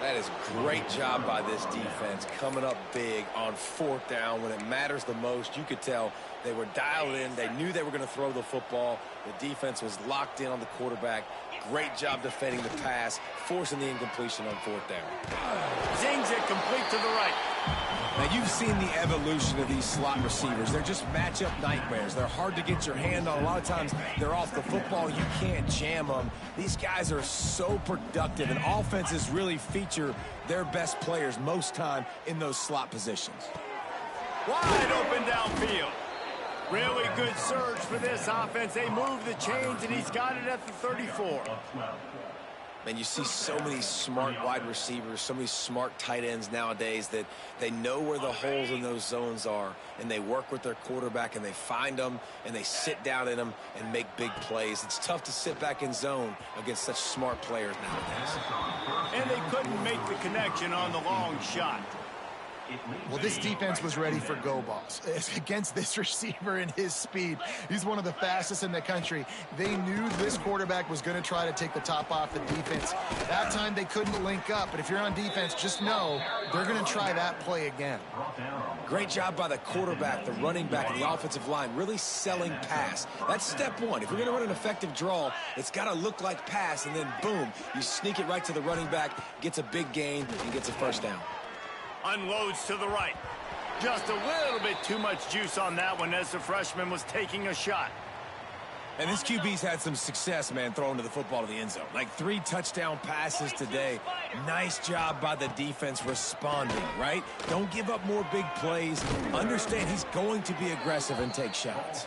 [SPEAKER 2] That is great job by this defense, coming up big on 4th down when it matters the most. You could tell they were dialed in. They knew they were going to throw the football. The defense was locked in on the quarterback. Great job defending the pass, forcing the incompletion on 4th down.
[SPEAKER 1] Zings it complete to the right.
[SPEAKER 2] Now, you've seen the evolution of these slot receivers. They're just matchup nightmares. They're hard to get your hand on. A lot of times, they're off the football. You can't jam them. These guys are so productive, and offenses really feature their best players most time in those slot positions.
[SPEAKER 1] Wide open downfield. Really good surge for this offense. They move the chains, and he's got it at the 34.
[SPEAKER 2] And you see so many smart wide receivers, so many smart tight ends nowadays that they know where the holes in those zones are, and they work with their quarterback, and they find them, and they sit down in them and make big plays. It's tough to sit back in zone against such smart players nowadays.
[SPEAKER 1] And they couldn't make the connection on the long shot.
[SPEAKER 3] Well, this defense was ready for go balls. Against this receiver and his speed, he's one of the fastest in the country. They knew this quarterback was going to try to take the top off the defense. That time they couldn't link up, but if you're on defense, just know they're going to try that play again.
[SPEAKER 2] Great job by the quarterback, the running back, and the offensive line, really selling pass. That's step one. If you're going to run an effective draw, it's got to look like pass, and then boom, you sneak it right to the running back, gets a big gain, and gets a 1st down.
[SPEAKER 1] Unloads to the right. Just a little bit too much juice on that one as the freshman was taking a shot.
[SPEAKER 2] And this QB's had some success, man, throwing to the football to the end zone. Like 3 touchdown passes today. Nice job by the defense responding, right? Don't give up more big plays. Understand he's going to be aggressive and take shots.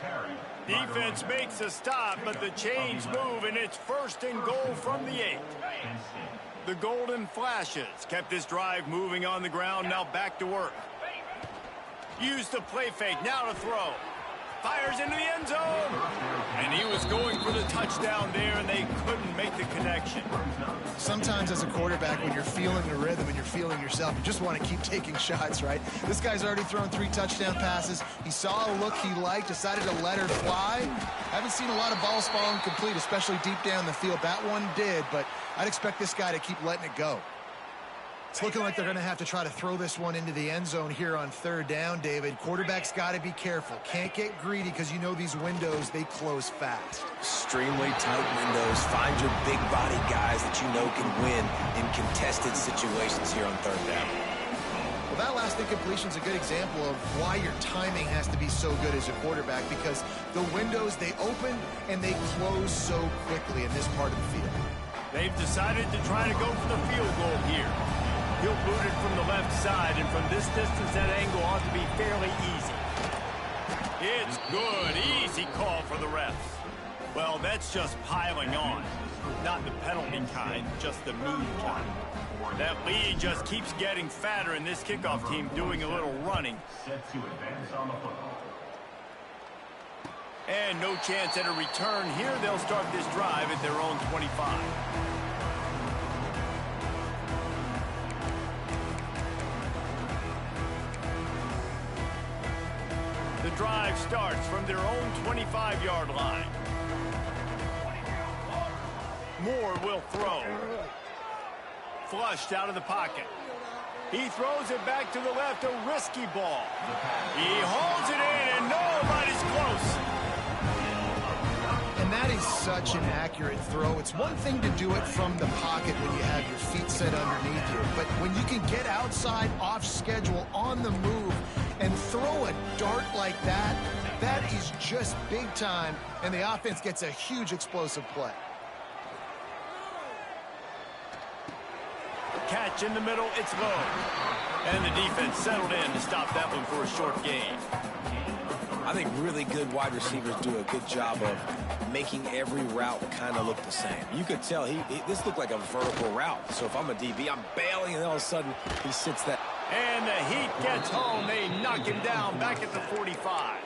[SPEAKER 1] Defense makes a stop, but the chains move, and it's 1st and goal from the 8. The golden flashes kept this drive moving on the ground. Now back to work. Use the play fake. Now to throw. Fires into the end zone. And he was going for the touchdown there, and they couldn't make the connection.
[SPEAKER 3] Sometimes as a quarterback, when you're feeling the rhythm and you're feeling yourself, you just want to keep taking shots, right? This guy's already thrown 3 touchdown passes. He saw a look he liked, decided to let her fly. Haven't seen a lot of balls fall incomplete, especially deep down the field. That one did, but I'd expect this guy to keep letting it go. It's looking like they're going to have to try to throw this one into the end zone here on 3rd down, David. Quarterback's got to be careful. Can't get greedy because you know these windows, they close fast.
[SPEAKER 2] Extremely tight windows. Find your big body guys that you know can win in contested situations here on 3rd down.
[SPEAKER 3] Well, that last incompletion is a good example of why your timing has to be so good as a quarterback, because the windows, they open and they close so quickly in this part of the field.
[SPEAKER 1] They've decided to try to go for the field goal here. He'll boot it from the left side, and from this distance, that angle ought to be fairly easy. It's good. Easy call for the refs. Well, that's just piling on. Not the penalty kind, just the mean kind. That lead just keeps getting fatter, and this kickoff team doing a little running. And no chance at a return here. They'll start this drive at their own 25. The drive starts from their own 25-yard line. Moore will throw. Flushed out of the pocket. He throws it back to the left, a risky ball. He holds it in, and nobody's close.
[SPEAKER 3] And that is such an accurate throw. It's one thing to do it from the pocket when you have your feet set underneath you, but when you can get outside, off schedule, on the move, and throw a dart like that, that is just big time, and the offense gets a huge explosive play.
[SPEAKER 1] Catch in the middle, it's low. And the defense settled in to stop that one for a short gain.
[SPEAKER 2] I think really good wide receivers do a good job of making every route kind of look the same. You could tell this looked like a vertical route. So if I'm a DB, I'm bailing, and all of a sudden he sits that.
[SPEAKER 1] And the heat gets home. They knock him down back at the 45.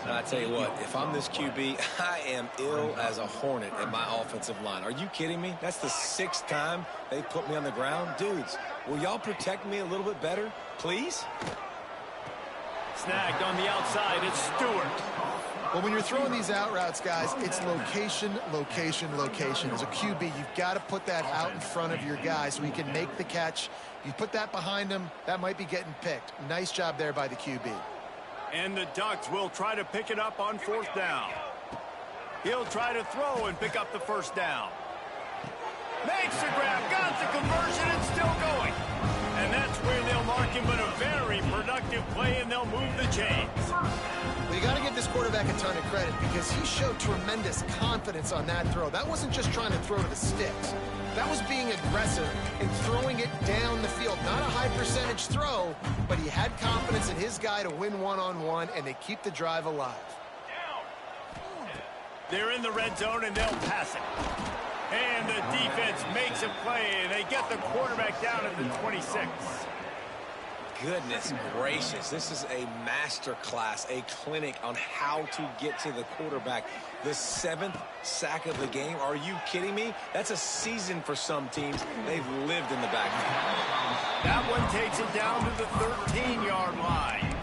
[SPEAKER 2] And I tell you what, if I'm this QB, I am ill as a hornet in my offensive line. Are you kidding me? That's the 6th time they put me on the ground. Dudes, will y'all protect me a little bit better, please?
[SPEAKER 1] Snagged on the outside, it's Stewart.
[SPEAKER 3] Well, when you're throwing these out routes, guys, it's location, location, location. As a QB, you've got to put that out in front of your guy so he can make the catch. You put that behind him, that might be getting picked. Nice job there by the QB.
[SPEAKER 1] And the Ducks will try to pick it up on 4th down. He'll try to throw and pick up the 1st down. Makes the grab, got the conversion, and still going. And that's where they'll mark him, but a very productive play, and they'll move the chains.
[SPEAKER 3] Well, you got to give this quarterback a ton of credit because he showed tremendous confidence on that throw. That wasn't just trying to throw to the sticks. That was being aggressive and throwing it down the field. Not a high percentage throw, but he had confidence in his guy to win one-on-one, and they keep the drive alive.
[SPEAKER 1] They're in the red zone, and they'll pass it. And the defense makes a play, and they get the quarterback down at the 26.
[SPEAKER 2] Goodness gracious, this is a master class, a clinic on how to get to the quarterback. The 7th sack of the game. Are you kidding me? That's a season for some teams. They've lived in the backfield.
[SPEAKER 1] That one takes it down to the 13-yard line.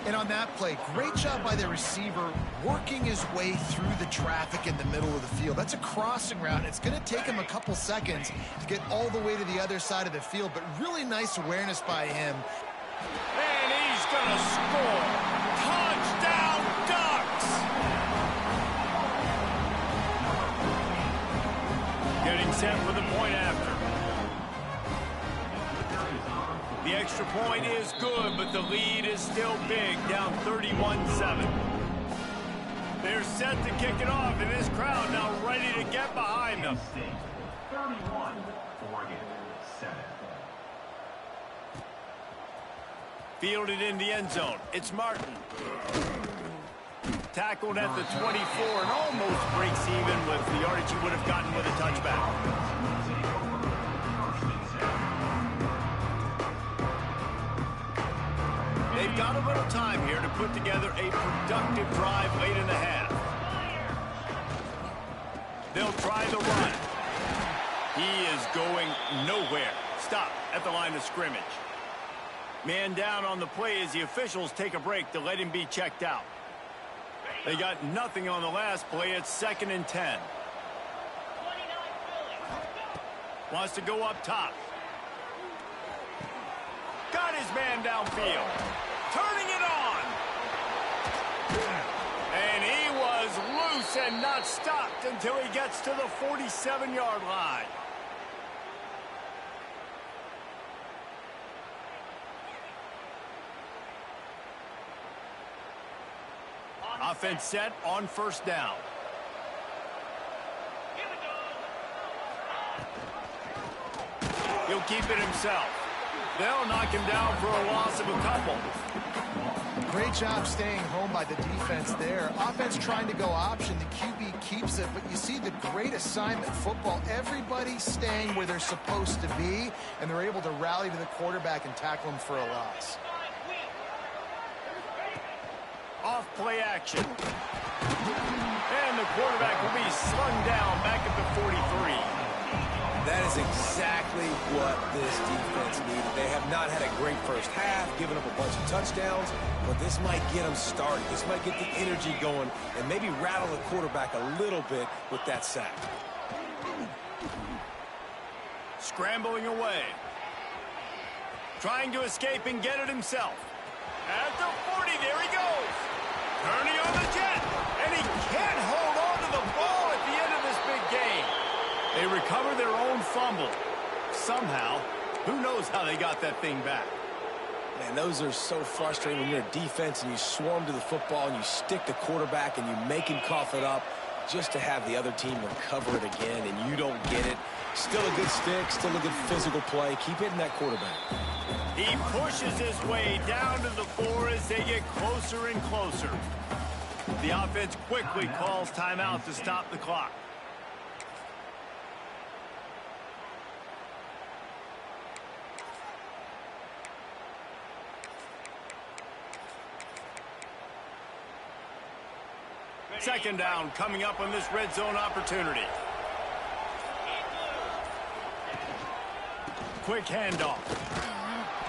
[SPEAKER 3] And on that play, great job by the receiver working his way through the traffic in the middle of the field. That's a crossing route. It's going to take him a couple seconds to get all the way to the other side of the field, but really nice awareness by him.
[SPEAKER 1] And he's going to score. Touchdown, Ducks! Getting set for the point after. The extra point is good, but the lead is still big, down 31-7. They're set to kick it off, and this crowd now ready to get behind them.
[SPEAKER 5] 31, Oregon, 7.
[SPEAKER 1] Fielded in the end zone. It's Martin. Tackled at the 24 and almost breaks even with the yardage he would have gotten with a touchback. They've got a little time here to put together a productive drive late in the half. They'll try the run. He is going nowhere. Stop at the line of scrimmage. Man down on the play as the officials take a break to let him be checked out. They got nothing on the last play. It's 2nd and 10. Wants to go up top. Got his man downfield. Turning it on. And he was loose and not stopped until he gets to the 47-yard line. Offense set on 1st down. He'll keep it himself. They'll knock him down for a loss of a couple.
[SPEAKER 3] Great job staying home by the defense there. Offense trying to go option. The QB keeps it, but you see the great assignment football. Everybody's staying where they're supposed to be, and they're able to rally to the quarterback and tackle him for a loss.
[SPEAKER 1] Off play action. And the quarterback will be slung down back at the 43.
[SPEAKER 2] That is exactly what this defense needed. They have not had a great first half, given up a bunch of touchdowns, but this might get them started. This might get the energy going and maybe rattle the quarterback a little bit with that sack.
[SPEAKER 1] Scrambling away. Trying to escape and get it himself. At the 40, there he goes. Turning on the jet. And he can't hold on to the ball at the end of this big game. They recover their own fumble. Somehow, who knows how they got that thing back.
[SPEAKER 2] Man, those are so frustrating when you're a defense and you swarm to the football and you stick the quarterback and you make him cough it up just to have the other team recover it again and you don't get it. Still a good stick, still a good physical play. Keep hitting that quarterback.
[SPEAKER 1] He pushes his way down to the 4 as they get closer and closer. The offense quickly calls timeout to stop the clock. Second down coming up on this red zone opportunity. Quick handoff.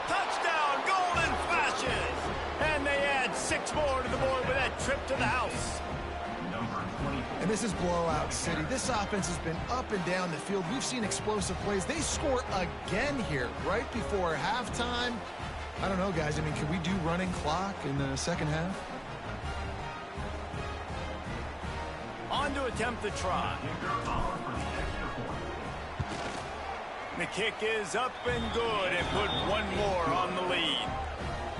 [SPEAKER 1] Touchdown, golden flashes. And they add 6 more to the board with that trip to the house.
[SPEAKER 3] And this is blowout city. This offense has been up and down the field. We've seen explosive plays. They score again here right before halftime. I don't know, guys. I mean, can we do running clock in the second half?
[SPEAKER 1] On to attempt the try. The kick is up and good and put 1 more on the lead.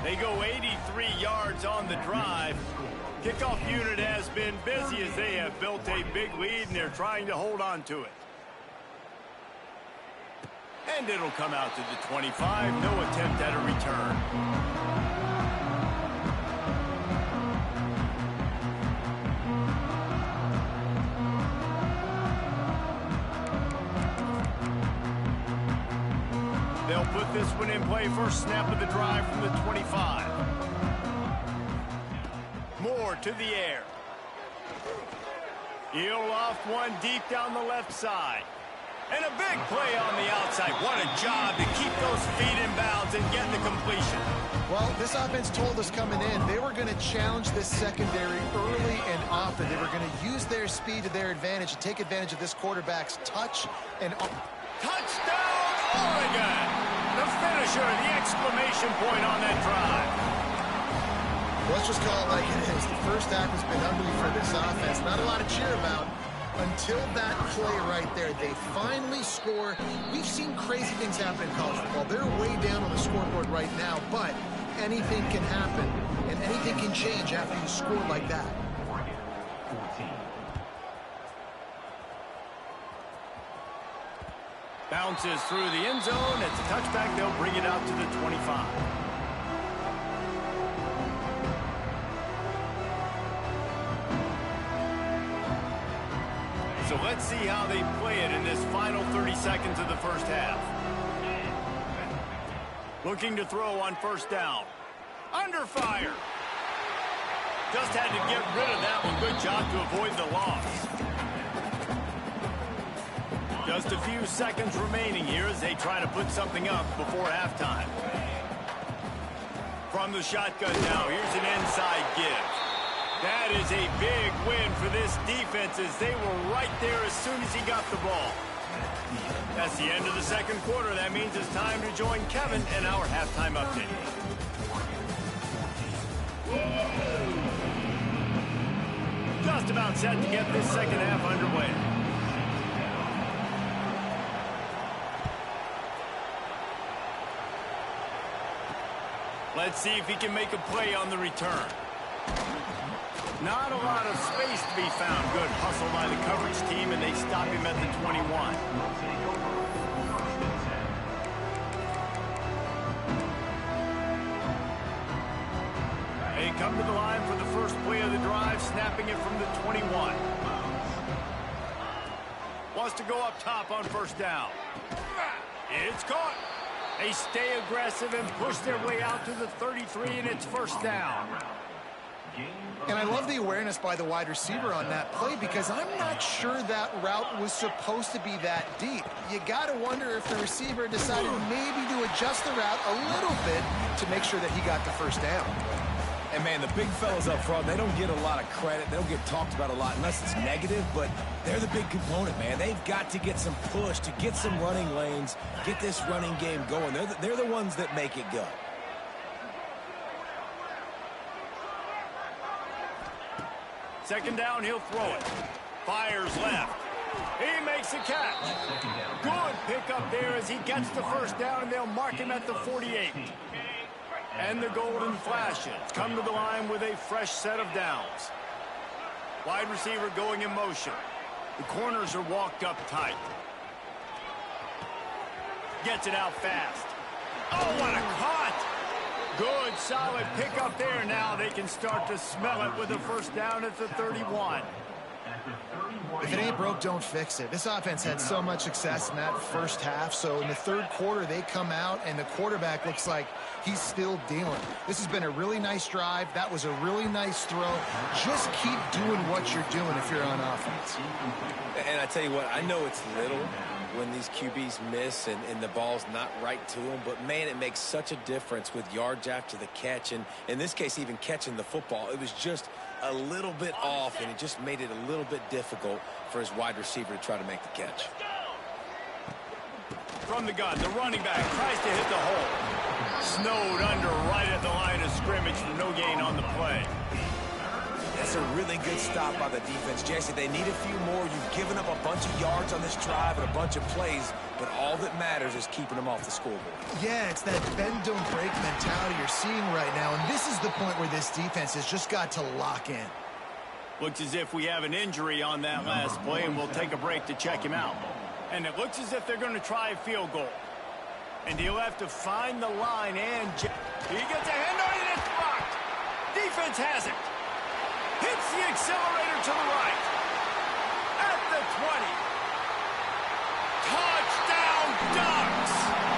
[SPEAKER 1] They go 83 yards on the drive. Kickoff unit has been busy as they have built a big lead and they're trying to hold on to it. And it'll come out to the 25. No attempt at a return. They'll put this one in play. First snap of the drive from the 25. Moore to the air. He'll off one deep down the left side. And a big play on the outside. What a job to keep those feet in bounds and get the completion.
[SPEAKER 3] Well, this offense told us coming in they were going to challenge this secondary early and often. They were going to use their speed to their advantage and take advantage of this quarterback's touch and...
[SPEAKER 1] Touchdown, Oregon! The finisher, the exclamation point on that drive.
[SPEAKER 3] Let's just call it like it is. The first half has been ugly for this offense. Not a lot to cheer about. Until that play right there, they finally score. We've seen crazy things happen in college football. They're way down on the scoreboard right now, but anything can happen, and anything can change after you score like that.
[SPEAKER 1] Bounces through the end zone. It's a touchback. They'll bring it out to the 25. So let's see how they play it in this final 30 seconds of the first half. Looking to throw on first down. Under fire. Just had to get rid of that one. Good job to avoid the loss. Just a few seconds remaining here as they try to put something up before halftime. From the shotgun now, here's an inside give. That is a big win for this defense as they were right there as soon as he got the ball. That's the end of the second quarter. That means it's time to join Kevin in our halftime update. Just about set to get this second half underway. Let's see if he can make a play on the return. Not a lot of space to be found. Good hustle by the coverage team, and they stop him at the 21. They come to the line for the first play of the drive, snapping it from the 21. Wants to go up top on first down. It's caught. They stay aggressive and push their way out to the 33, and it's first down.
[SPEAKER 3] And I love the awareness by the wide receiver on that play because I'm not sure that route was supposed to be that deep. You got to wonder if the receiver decided maybe to adjust the route a little bit to make sure that he got the first down.
[SPEAKER 2] And, man, the big fellas up front, they don't get a lot of credit. They don't get talked about a lot unless it's negative, but they're the big component, man. They've got to get some push, to get some running lanes, get this running game going. They're the ones that make it go.
[SPEAKER 1] Second down, he'll throw it. Fires left. He makes a catch. Good pickup there as he gets the first down, and they'll mark him at the 48. And the golden flashes come to the line with a fresh set of downs. Wide receiver going in motion. The corners are walked up tight. Gets it out fast. Oh, what a caught! Good, solid pickup there. Now they can start to smell it with a first down at the 31.
[SPEAKER 3] If it ain't broke, don't fix it. This offense had so much success in that first half, so in the third quarter they come out and the quarterback looks like he's still dealing. This has been a really nice drive. That was a really nice throw. Just keep doing what you're doing if you're on offense.
[SPEAKER 2] And I tell you what, I know it's little when these QBs miss and the ball's not right to them, but man, it makes such a difference with yards after the catch, and in this case even catching the football. It was just a little bit off, and it just made it a little bit difficult for his wide receiver to try to make the catch.
[SPEAKER 1] From the gun, the running back tries to hit the hole. Snowed under right at the line of scrimmage for no gain on the play.
[SPEAKER 2] That's a really good stop by the defense, Jesse. They need a few more. You've given up a bunch of yards on this drive and a bunch of plays, but all that matters is keeping them off the scoreboard.
[SPEAKER 3] Yeah, it's that bend, don't break mentality you're seeing right now, and this is the point where this defense has just got to lock in.
[SPEAKER 1] Looks as if we have an injury on that last play, and we'll take a break to check him out. And it looks as if they're going to try a field goal. And he'll have to find the line, and he gets a hand on it, and it's blocked. Defense has it. Hits the accelerator to the right. At the 20. Touchdown Ducks!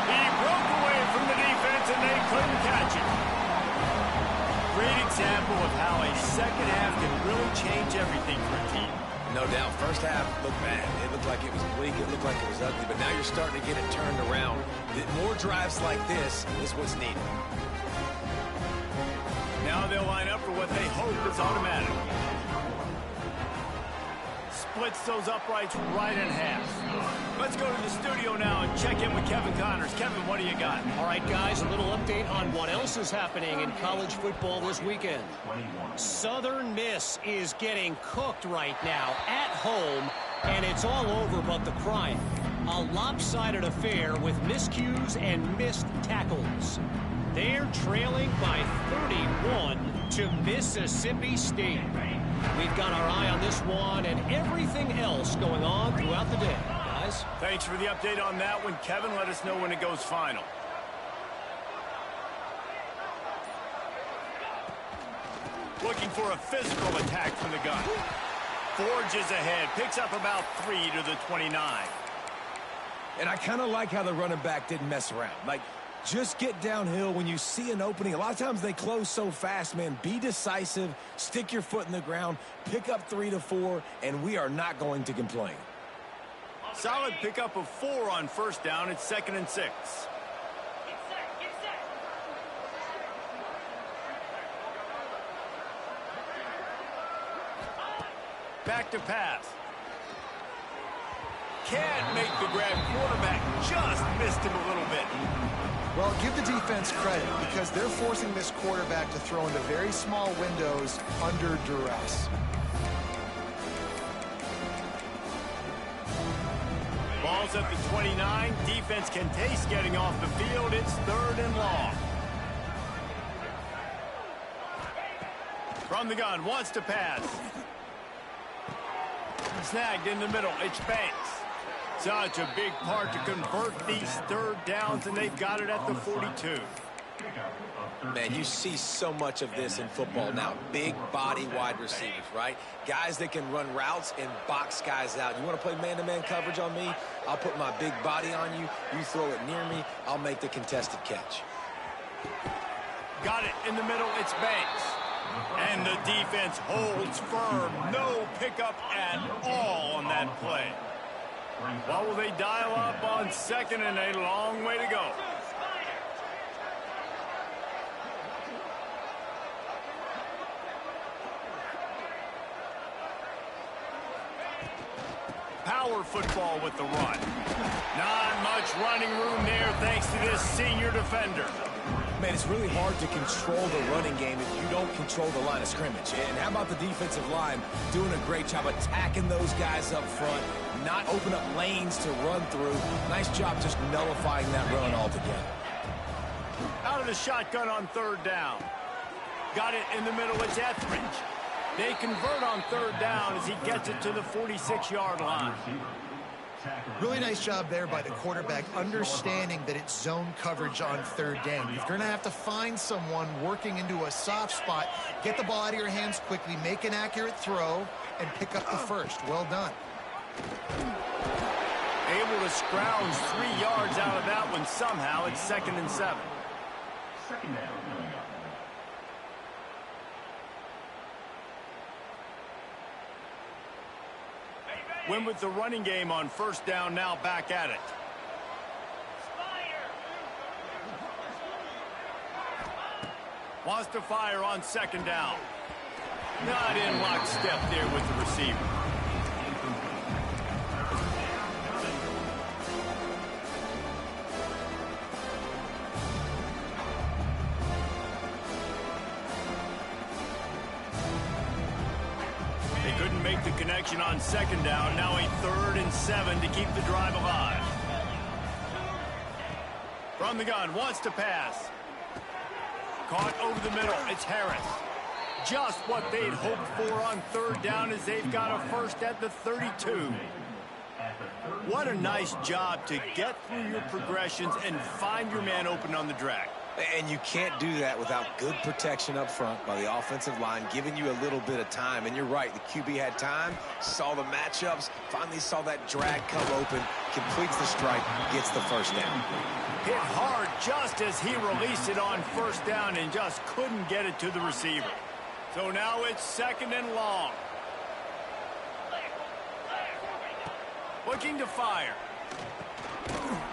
[SPEAKER 1] He broke away from the defense and they couldn't catch it. Great example of how a second half can really change everything for a team.
[SPEAKER 2] No doubt. First half looked bad. It looked like it was bleak. It looked like it was ugly. But now you're starting to get it turned around. More drives like this is what's needed.
[SPEAKER 1] Now they'll line up for what they hope is automatic. splits those uprights right in half. Let's go to the studio now and check in with Kevin Connors. Kevin, what do you got?
[SPEAKER 4] All right, guys, a little update on what else is happening in college football this weekend. Southern Miss is getting cooked right now at home, and it's all over but the crying. A lopsided affair with miscues and missed tackles. They're trailing by 31 to Mississippi State. We've got our eye on this one and everything else going on throughout the day. Guys?
[SPEAKER 1] Thanks for the update on that one, Kevin. Let us know when it goes final. Looking for a physical attack from the gun. Forges ahead. Picks up about 3 to the 29.
[SPEAKER 2] And I kind of like how the running back didn't mess around. Like, just get downhill when you see an opening. A lot of times they close so fast, man. Be decisive, stick your foot in the ground, pick up 3 to 4, and we are not going to complain.
[SPEAKER 1] Solid pickup of 4 on first down. It's 2nd and 6. Back to pass. Can't make the grab. Quarterback just missed him a little bit.
[SPEAKER 3] Well, give the defense credit because they're forcing this quarterback to throw into very small windows under duress.
[SPEAKER 1] Ball's at the 29. Defense can taste getting off the field. It's 3rd and long. From the gun, wants to pass. Snagged in the middle. It's Banks. Such a big part to convert these 3rd downs, and they've got it at the 42.
[SPEAKER 2] Man, you see so much of this in football now. Big body wide receivers, right? Guys that can run routes and box guys out. You want to play man-to-man coverage on me? I'll put my big body on you. You throw it near me, I'll make the contested catch.
[SPEAKER 1] Got it in the middle. It's Banks. And the defense holds firm. No pickup at all on that play. What will they dial up on 2nd and a long way to go? Power football with the run. Not much running room there thanks to this senior defender.
[SPEAKER 2] Man, it's really hard to control the running game if you don't control the line of scrimmage. And how about the defensive line doing a great job attacking those guys up front, not open up lanes to run through. Nice job just nullifying that run altogether.
[SPEAKER 1] Out of the shotgun on 3rd down. Got it in the middle. It's Etheridge. They convert on 3rd down as he gets it to the 46-yard line.
[SPEAKER 3] Really nice job there by the quarterback, understanding that it's zone coverage on 3rd down. You're going to have to find someone working into a soft spot, get the ball out of your hands quickly, make an accurate throw, and pick up the first. Well done.
[SPEAKER 1] Able to scrounge 3 yards out of that one somehow. It's 2nd and 7.
[SPEAKER 5] 2nd down.
[SPEAKER 1] Win with the running game on 1st down, now back at it. Wants to fire on 2nd down. Not in lockstep there with the receiver. Make the connection on 2nd down. Now a 3rd and 7 to keep the drive alive. From the gun, wants to pass. Caught over the middle. It's Harris. Just what they'd hoped for on 3rd down as they've got a first at the 32. What a nice job to get through your progressions and find your man open on the drag.
[SPEAKER 2] And you can't do that without good protection up front by the offensive line, giving you a little bit of time. And you're right, the QB had time, saw the matchups, finally saw that drag come open, completes the strike, gets the first down.
[SPEAKER 1] Hit hard just as he released it on 1st down and just couldn't get it to the receiver. So now it's 2nd and long. Looking to fire.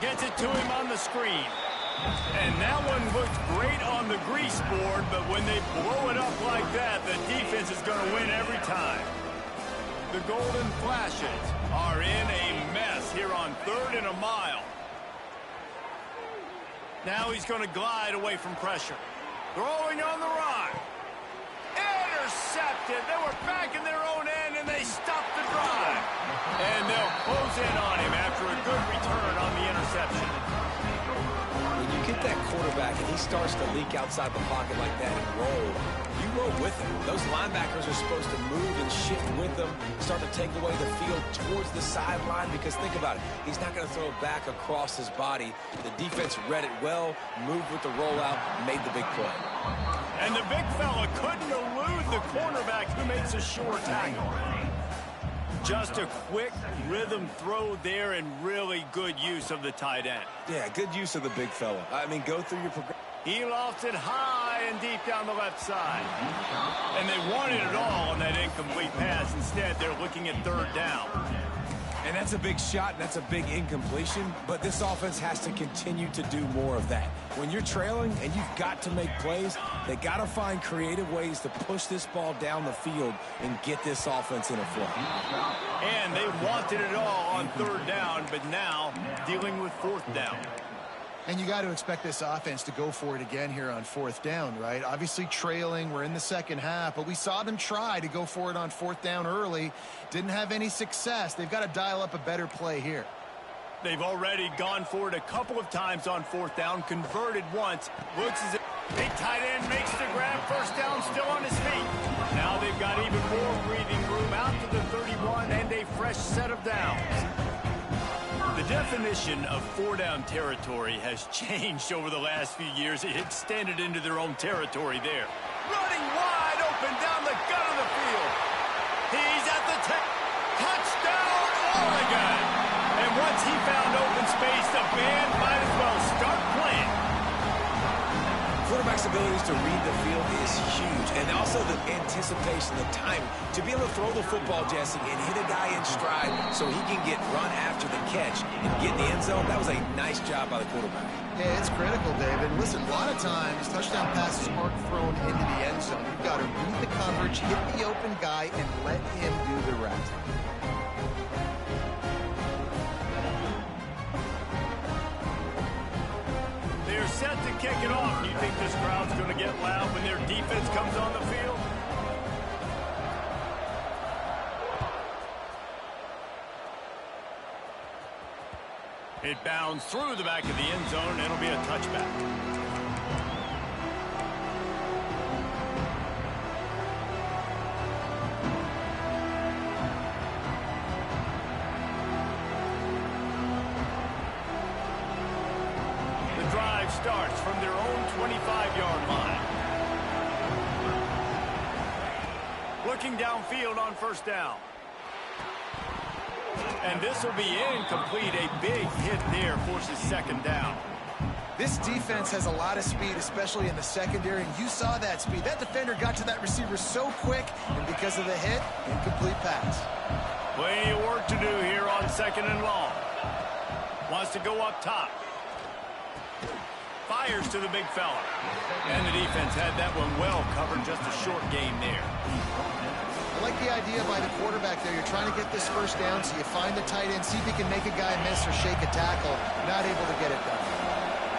[SPEAKER 1] Gets it to him on the screen. And that one looked great on the grease board, but when they blow it up like that, the defense is going to win every time. The Golden Flashes are in a mess here on 3rd and a mile. Now he's going to glide away from pressure. Throwing on the run. Intercepted. They were back in their own end, and they stopped the drive. And they'll close in on him after a good return on the interception.
[SPEAKER 2] When you get that quarterback and he starts to leak outside the pocket like that and roll, you roll with him. Those linebackers are supposed to move and shift with them, start to take away the field towards the sideline, because think about it, he's not going to throw it back across his body. The defense read it well, moved with the rollout, made the big play.
[SPEAKER 1] And the big fella couldn't elude the cornerback who makes a sure tackle. Just a quick rhythm throw there and really good use of the tight end.
[SPEAKER 2] Yeah, good use of the big fella. I mean, go through your progression.
[SPEAKER 1] He lofts it high and deep down the left side. And they wanted it all on that incomplete pass. Instead, they're looking at 3rd down.
[SPEAKER 2] And that's a big shot, and that's a big incompletion, but this offense has to continue to do more of that. When you're trailing and you've got to make plays, they got to find creative ways to push this ball down the field and get this offense in a flow.
[SPEAKER 1] And they wanted it all on 3rd down, but now dealing with 4th down.
[SPEAKER 3] And you got to expect this offense to go for it again here on 4th down, right? Obviously trailing, we're in the second half, but we saw them try to go for it on 4th down early. Didn't have any success. They've got to dial up a better play here.
[SPEAKER 1] They've already gone for it a couple of times on 4th down, converted once. Looks as if big tight end makes the grab, 1st down, still on his feet. Now they've got even more breathing room out to the 31 and a fresh set of downs. The definition of 4-down territory has changed over the last few years. It extended into their own territory there. Running wide open down the gut of the field. He's at the touchdown, Oregon! And once he found open space, the band might as well start playing.
[SPEAKER 2] Quarterback's abilities to read the field is huge, and also the anticipation, the time to be able to throw the football, Jesse, and hit a guy in stride so he can get run after the catch and get in the end zone. That was a nice job by the quarterback.
[SPEAKER 3] Yeah, it's critical, David. Listen, a lot of times touchdown passes aren't thrown into the end zone. You've got to read the coverage, hit the open guy, and let him do the rest.
[SPEAKER 1] They're set to kick it off. Do you think this crowd's going to get loud when their defense comes on the field? It bounds through the back of the end zone, and it'll be a touchback. Starts from their own 25-yard line. Looking downfield on 1st down. And this will be incomplete. A big hit there forces 2nd down.
[SPEAKER 3] This defense has a lot of speed, especially in the secondary, and you saw that speed. That defender got to that receiver so quick, and because of the hit, incomplete pass.
[SPEAKER 1] Plenty of work to do here on 2nd and long. Wants to go up top. Fires to the big fella. And the defense had that one well covered. Just a short gain there.
[SPEAKER 3] I like the idea by the quarterback there. You're trying to get this 1st down, so you find the tight end, see if he can make a guy miss or shake a tackle. Not able to get it done.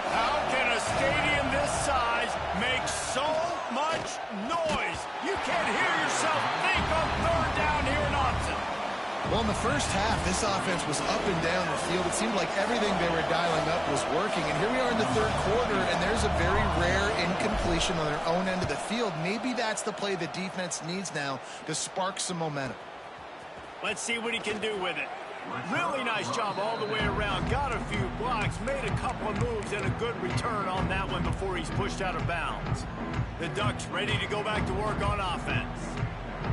[SPEAKER 1] How can a stadium this size make so much noise? You can't hear yourself think on 3rd down here in Austin.
[SPEAKER 3] Well, in the first half, this offense was up and down the field. It seemed like everything they were dialing up was working. And here we are in the 3rd quarter, and there's a very rare incompletion on their own end of the field. Maybe that's the play the defense needs now to spark some momentum.
[SPEAKER 1] Let's see what he can do with it. Really nice job all the way around. Got a few blocks, made a couple of moves, and a good return on that one before he's pushed out of bounds. The Ducks ready to go back to work on offense.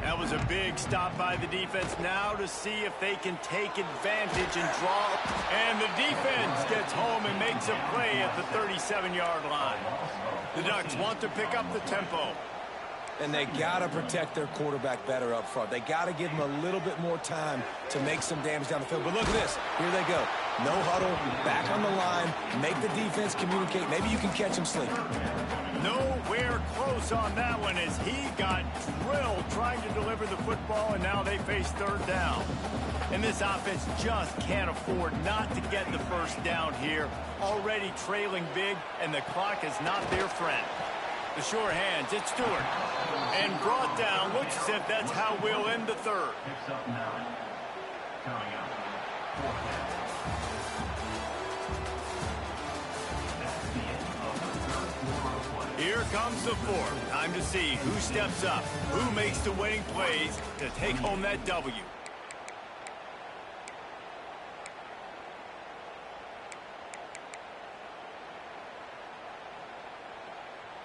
[SPEAKER 1] That was a big stop by the defense. Now to see if they can take advantage and draw. And the defense gets home and makes a play at the 37-yard line. The Ducks want to pick up the tempo.
[SPEAKER 2] And they got to protect their quarterback better up front. They got to give him a little bit more time to make some damage down the field. But look at this. Here they go. No huddle, back on the line, make the defense communicate. Maybe you can catch him sleeping.
[SPEAKER 1] Nowhere close on that one as he got drilled trying to deliver the football, and now they face third down. And this offense just can't afford not to get the first down here. Already trailing big, and the clock is not their friend. The sure hands, it's Stewart. And brought down, looks as if that's how we'll end the third.
[SPEAKER 5] Picks up 9. Coming up, 4th down. That's the end of the third quarter of play.
[SPEAKER 1] Here comes the fourth. Time to see who steps up, who makes the winning plays to take home that W.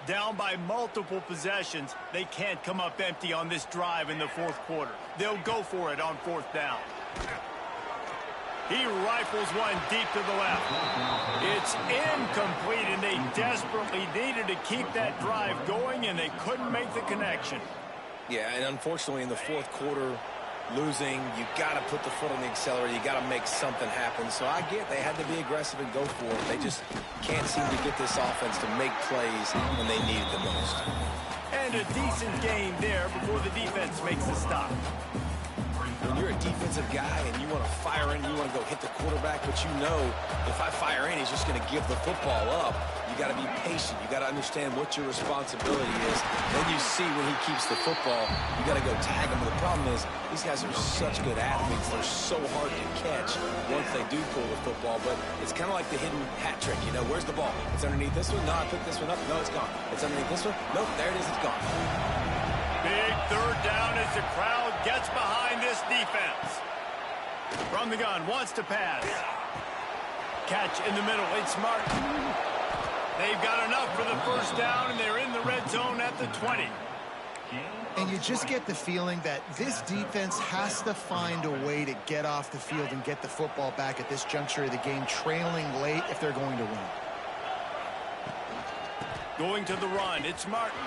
[SPEAKER 1] Down by multiple possessions, they can't come up empty on this drive in the fourth quarter. They'll go for it on 4th down. He rifles one deep to the left. It's incomplete, and they desperately needed to keep that drive going, and they couldn't make the connection.
[SPEAKER 2] Yeah, and unfortunately in the fourth quarter, losing, you got to put the foot on the accelerator. You got to make something happen. So I get they had to be aggressive and go for it. They just can't seem to get this offense to make plays when they need it the most.
[SPEAKER 1] And a decent game there before the defense makes the stop.
[SPEAKER 2] When you're a defensive guy and you want to fire in, you want to go hit the quarterback, but you know if I fire in, he's just going to give the football up. You got to be patient. You got to understand what your responsibility is. Then you see when he keeps the football, you got to go tag him. But the problem is these guys are such good athletes. They're so hard to catch once they do pull the football. But it's kind of like the hidden hat trick. You know, where's the ball? It's underneath this one. No, I picked this one up. No, it's gone. It's underneath this one. Nope, there it is. It's gone.
[SPEAKER 1] Big third down as the crowd gets behind this defense. From the gun, wants to pass. Catch in the middle, it's Martin. They've got enough for the first down, and they're in the red zone at the 20.
[SPEAKER 3] And you just get the feeling that this defense has to find a way to get off the field and get the football back at this juncture of the game, trailing late if they're going to win.
[SPEAKER 1] Going to the run, it's Martin.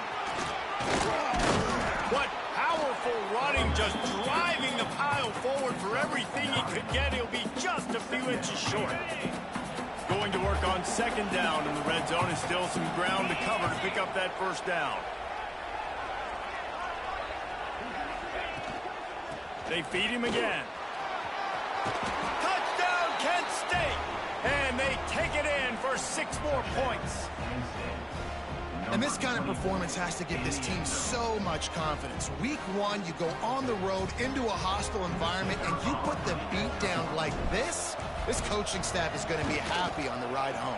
[SPEAKER 1] What powerful running, just driving the pile forward for everything he could get. He'll be just a few inches short. Going to work on 2nd down in the red zone, and still some ground to cover to pick up that first down. They feed him again. Touchdown, Kent State! And they take it in for 6 more points.
[SPEAKER 3] And this kind of performance has to give this team so much confidence. Week 1, you go on the road into a hostile environment, and you put the beat down like this. This coaching staff is going to be happy on the ride home.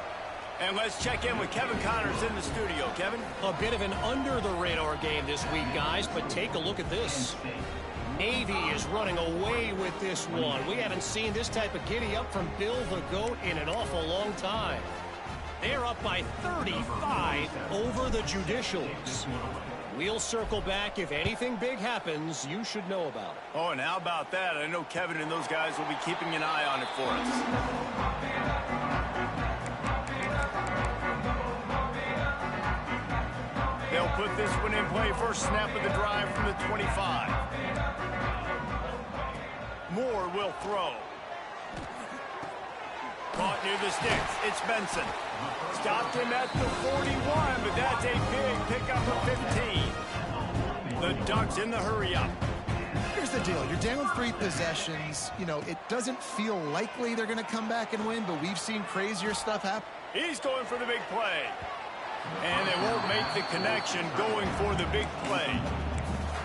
[SPEAKER 1] And let's check in with Kevin Connors in the studio. Kevin?
[SPEAKER 4] A bit of an under-the-radar game this week, guys, but take a look at this. Navy is running away with this one. We haven't seen this type of giddy-up from Bill the GOAT in an awful long time. They're up by 35 over the Judicials. We'll circle back. If anything big happens, you should know about it.
[SPEAKER 1] Oh, and how about that? I know Kevin and those guys will be keeping an eye on it for us. They'll put this one in play. First snap of the drive from the 25. Moore will throw. Caught near the sticks. It's Benson. Stopped him at the 41, but that's a big pickup of 15. The Ducks in the hurry-up.
[SPEAKER 3] Here's the deal. You're down 3 possessions. You know, it doesn't feel likely they're going to come back and win, but we've seen crazier stuff happen.
[SPEAKER 1] He's going for the big play. And they won't make the connection going for the big play.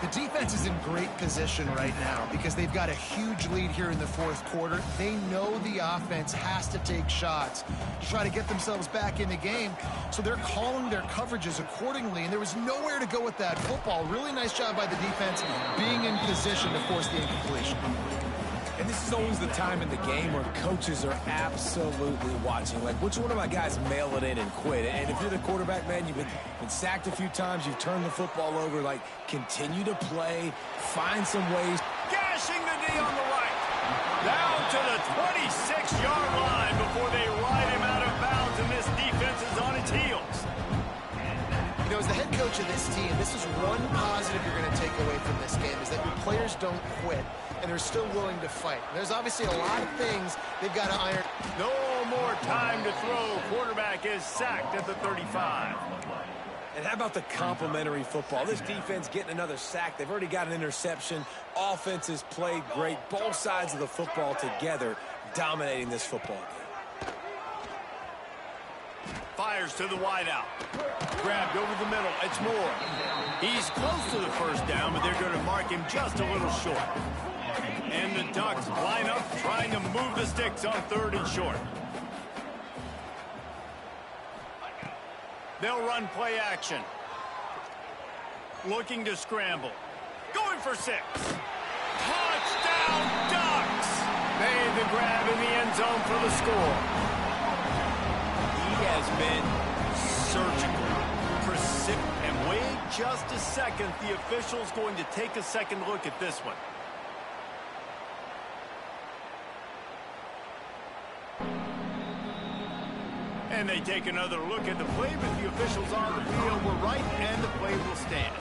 [SPEAKER 3] The defense is in great position right now because they've got a huge lead here in the fourth quarter. They know the offense has to take shots to try to get themselves back in the game, so they're calling their coverages accordingly, and there was nowhere to go with that football. Really nice job by the defense being in position to force the incompletion.
[SPEAKER 2] And this is always the time in the game where coaches are absolutely watching. Like, which one of my guys mail it in and quit? And if you're the quarterback, man, you've been sacked a few times, you've turned the football over. Like, continue to play, find some ways.
[SPEAKER 1] Gashing the knee on the right. Down to the 26-yard line before they ride him out of bounds, and this defense is on its heels.
[SPEAKER 3] You know, as the head coach of this team, this is one positive you're going to take away from this game, is that your players don't quit, and they're still willing to fight. And there's obviously a lot of things they've got to iron.
[SPEAKER 1] No more time to throw. Quarterback is sacked at the 35.
[SPEAKER 2] And how about the complimentary football? This defense getting another sack. They've already got an interception. Offense has played great. Both sides of the football together dominating this football game.
[SPEAKER 1] Fires to the wideout. Grabbed over the middle. It's Moore. He's close to the first down, but they're going to mark him just a little short. And the Ducks line up trying to move the sticks on 3rd and short. They'll run play action. Looking to scramble. Going for 6. Touchdown, Ducks! Made the grab in the end zone for the score. He has been surgical, precipitate. And wait just a second. The official's going to take a second look at this one. And they take another look at the play, but the officials on the field were right, and the play will stand.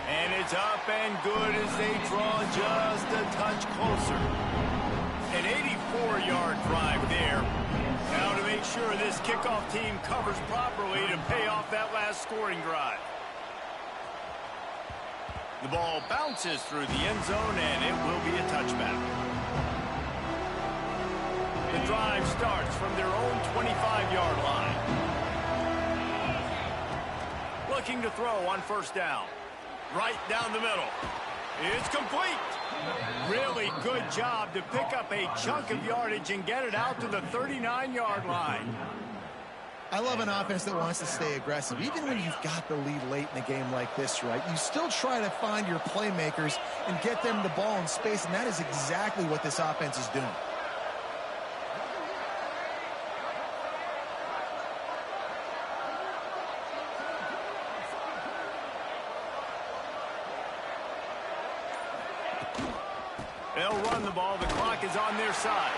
[SPEAKER 1] And it's up and good as they draw just a touch closer. An 84-yard drive there. Now to make sure this kickoff team covers properly to pay off that last scoring drive. The ball bounces through the end zone, and it will be a touchback. The drive starts from their own 25-yard line. Looking to throw on 1st down. Right down the middle. It's complete. Really good job to pick up a chunk of yardage and get it out to the 39-yard line.
[SPEAKER 3] I love an offense that wants to stay aggressive. Even when you've got the lead late in a game like this, right, you still try to find your playmakers and get them the ball in space, and that is exactly what this offense is doing.
[SPEAKER 1] They'll run the ball. The clock is on their side.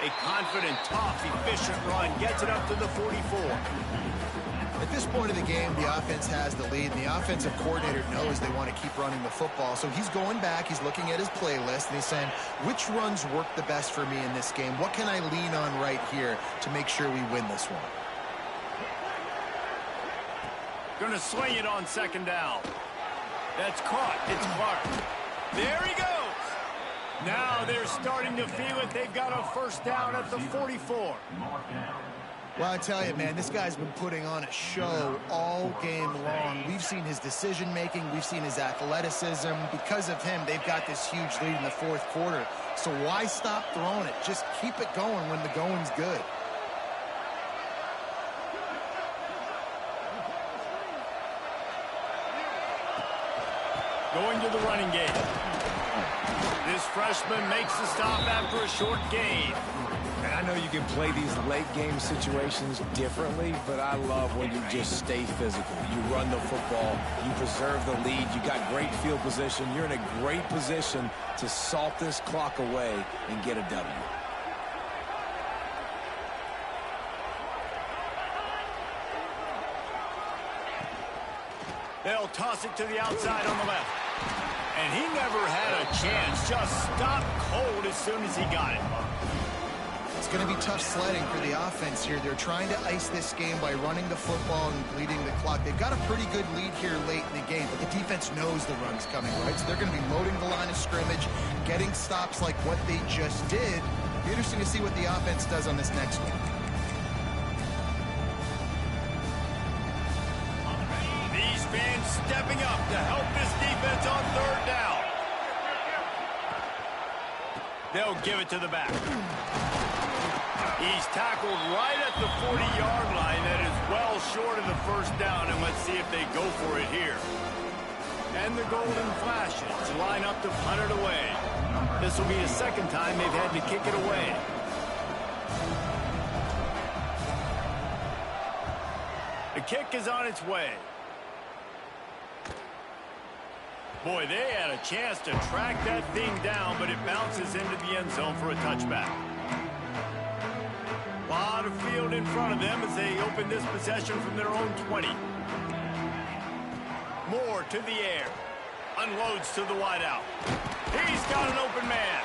[SPEAKER 1] A confident, tough, efficient run gets it up to the 44.
[SPEAKER 3] At this point of the game, the offense has the lead, and the offensive coordinator knows they want to keep running the football. So he's going back, he's looking at his playlist, and he's saying, which runs work the best for me in this game? What can I lean on right here to make sure we win this one?
[SPEAKER 1] Going to swing it on 2nd down. That's caught. It's Clark. There he goes. Now they're starting to feel it. They've got a 1st down at the 44.
[SPEAKER 3] Well, I tell you, man, this guy's been putting on a show all game long. We've seen his decision-making. We've seen his athleticism. Because of him, they've got this huge lead in the 4th quarter. So why stop throwing it? Just keep it going when the going's good.
[SPEAKER 1] Going to the running game. This freshman makes the stop after a short gain.
[SPEAKER 2] And I know you can play these late game situations differently, but I love when you just stay physical. You run the football, you preserve the lead, you got great field position. You're in a great position to salt this clock away and get a W.
[SPEAKER 1] They'll toss it to the outside on the left. And he never had a chance. Just stopped cold as soon as he got it.
[SPEAKER 3] It's going to be tough sledding for the offense here. They're trying to ice this game by running the football and bleeding the clock. They've got a pretty good lead here late in the game, but the defense knows the run's coming, right? So they're going to be loading the line of scrimmage, getting stops like what they just did. It'll be interesting to see what the offense does on this next one.
[SPEAKER 1] These fans stepping up to help this defense on 3rd down. They'll give it to the back. He's tackled right at the 40-yard line. That is well short of the 1st down, and let's see if they go for it here. And the golden flashes line up to punt it away. This will be the 2nd time they've had to kick it away. The kick is on its way. Boy, they had a chance to track that thing down, but it bounces into the end zone for a touchback. A lot of field in front of them as they open this possession from their own 20. More to the air. Unloads to the wideout. He's got an open man.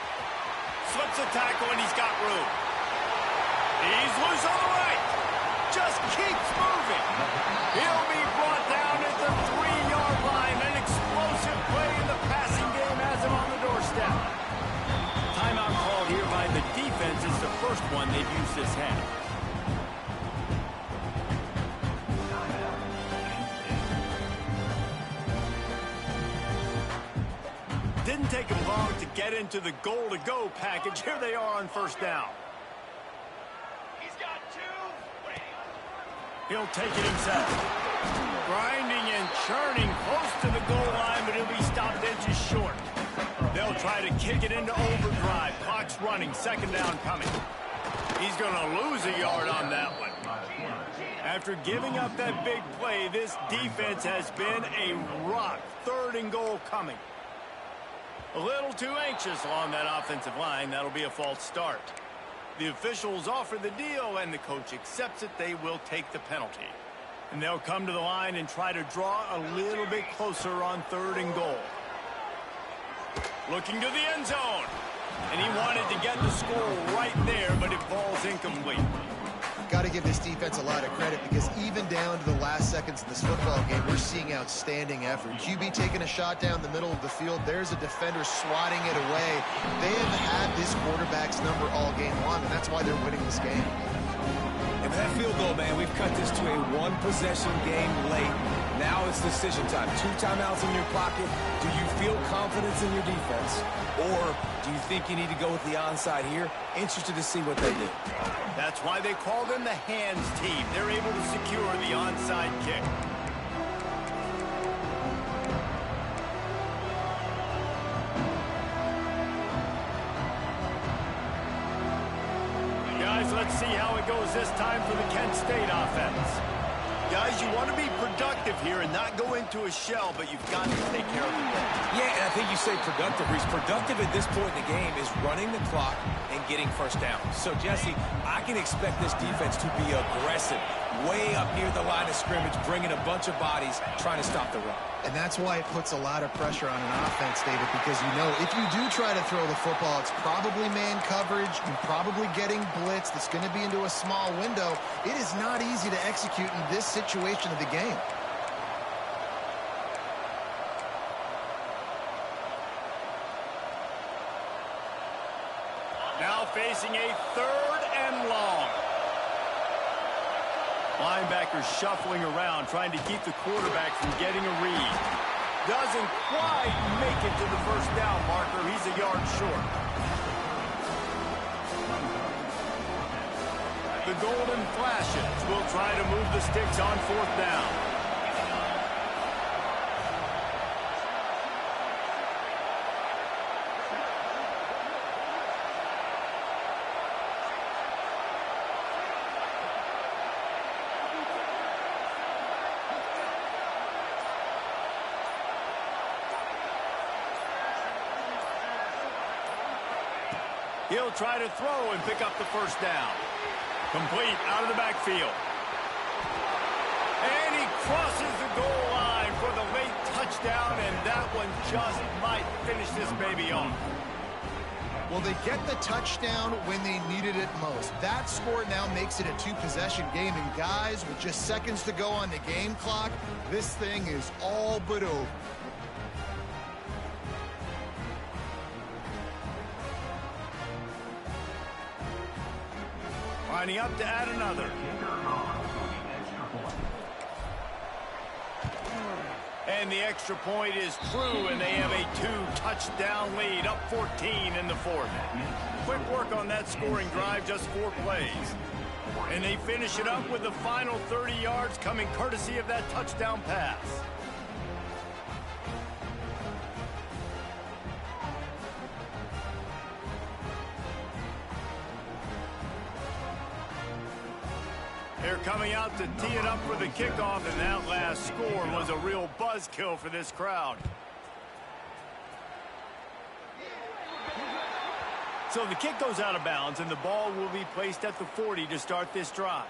[SPEAKER 1] Slips a tackle, and he's got room. He's loose on the right. Just keeps moving. He'll be brought down at the 3-yard line. An explosive play in the passing game has him on the doorstep. Timeout called here by the defense. It's the first one they've used this half. Didn't take him long to get into the goal-to-go package. Here they are on first down. He's got 2. He'll take it himself. Grinding and churning close to the goal line, but he'll be stopped inches short. They'll try to kick it into overdrive. Clock's running. Second down coming. He's going to lose a yard on that one. After giving up that big play, this defense has been a rock. 3rd and goal coming. A little too anxious along that offensive line. That'll be a false start. The officials offer the deal, and the coach accepts it. They will take the penalty. And they'll come to the line and try to draw a little bit closer on 3rd and goal. Looking to the end zone. And he wanted to get the score right there, but it falls incomplete.
[SPEAKER 3] Got to give this defense a lot of credit because even down to the last seconds of this football game, we're seeing outstanding effort. QB taking a shot down the middle of the field. There's a defender swatting it away. They have had this quarterback's number all game long, and that's why they're winning this game.
[SPEAKER 2] And that field goal, man, we've cut this to a 1-possession game late. Now it's decision time. 2 timeouts in your pocket. Do you feel confidence in your defense? Or do you think you need to go with the onside here? Interested to see what they do.
[SPEAKER 1] That's why they call them the hands team. They're able to secure the onside kick. Guys, let's see how it goes this time for the Kent State offense. Guys, you want to be productive here and not go into a shell, but you've got to take care of the ball.
[SPEAKER 2] Yeah, and I think you say productive, Reese. Productive at this point in the game is running the clock and getting first down. So, Jesse, I can expect this defense to be aggressive, way up near the line of scrimmage, bringing a bunch of bodies, trying to stop the run.
[SPEAKER 3] And that's why it puts a lot of pressure on an offense, David, because you know if you do try to throw the football, it's probably man coverage. You're probably getting blitzed. It's going to be into a small window. It is not easy to execute in this situation of the game.
[SPEAKER 1] Now facing a 3rd and long. Linebackers shuffling around, trying to keep the quarterback from getting a read. Doesn't quite make it to the first down marker. He's a yard short. The golden flashes will try to move the sticks on 4th down. He'll try to throw and pick up the first down. Complete out of the backfield. And he crosses the goal line for the late touchdown, and that one just might finish this baby off.
[SPEAKER 3] Well, they get the touchdown when they needed it most. That score now makes it a 2-possession game, and guys, with just seconds to go on the game clock, this thing is all but over.
[SPEAKER 1] Lining up to add another. And the extra point is true, and they have a 2-touchdown lead, up 14 in the 4th. Quick work on that scoring drive, just 4 plays. And they finish it up with the final 30 yards coming courtesy of that touchdown pass. They're coming out to tee it up for the kickoff, and that last score was a real buzzkill for this crowd. So the kick goes out of bounds, and the ball will be placed at the 40 to start this drive.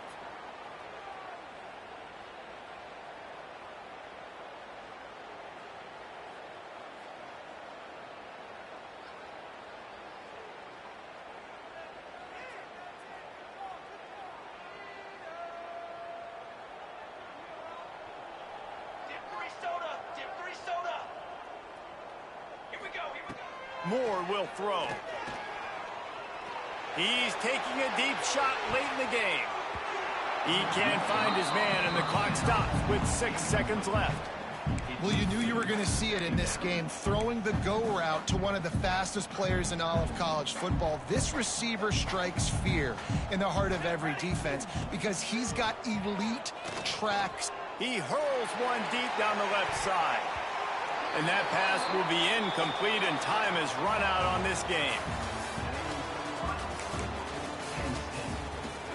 [SPEAKER 1] Moore will throw. He's taking a deep shot late in the game. He can't find his man, and the clock stops with 6 seconds left.
[SPEAKER 3] Well, you knew you were going to see it in this game, throwing the go route to one of the fastest players in all of college football. This receiver strikes fear in the heart of every defense because he's got elite tracks.
[SPEAKER 1] He hurls one deep down the left side. And that pass will be incomplete, and time has run out on this game.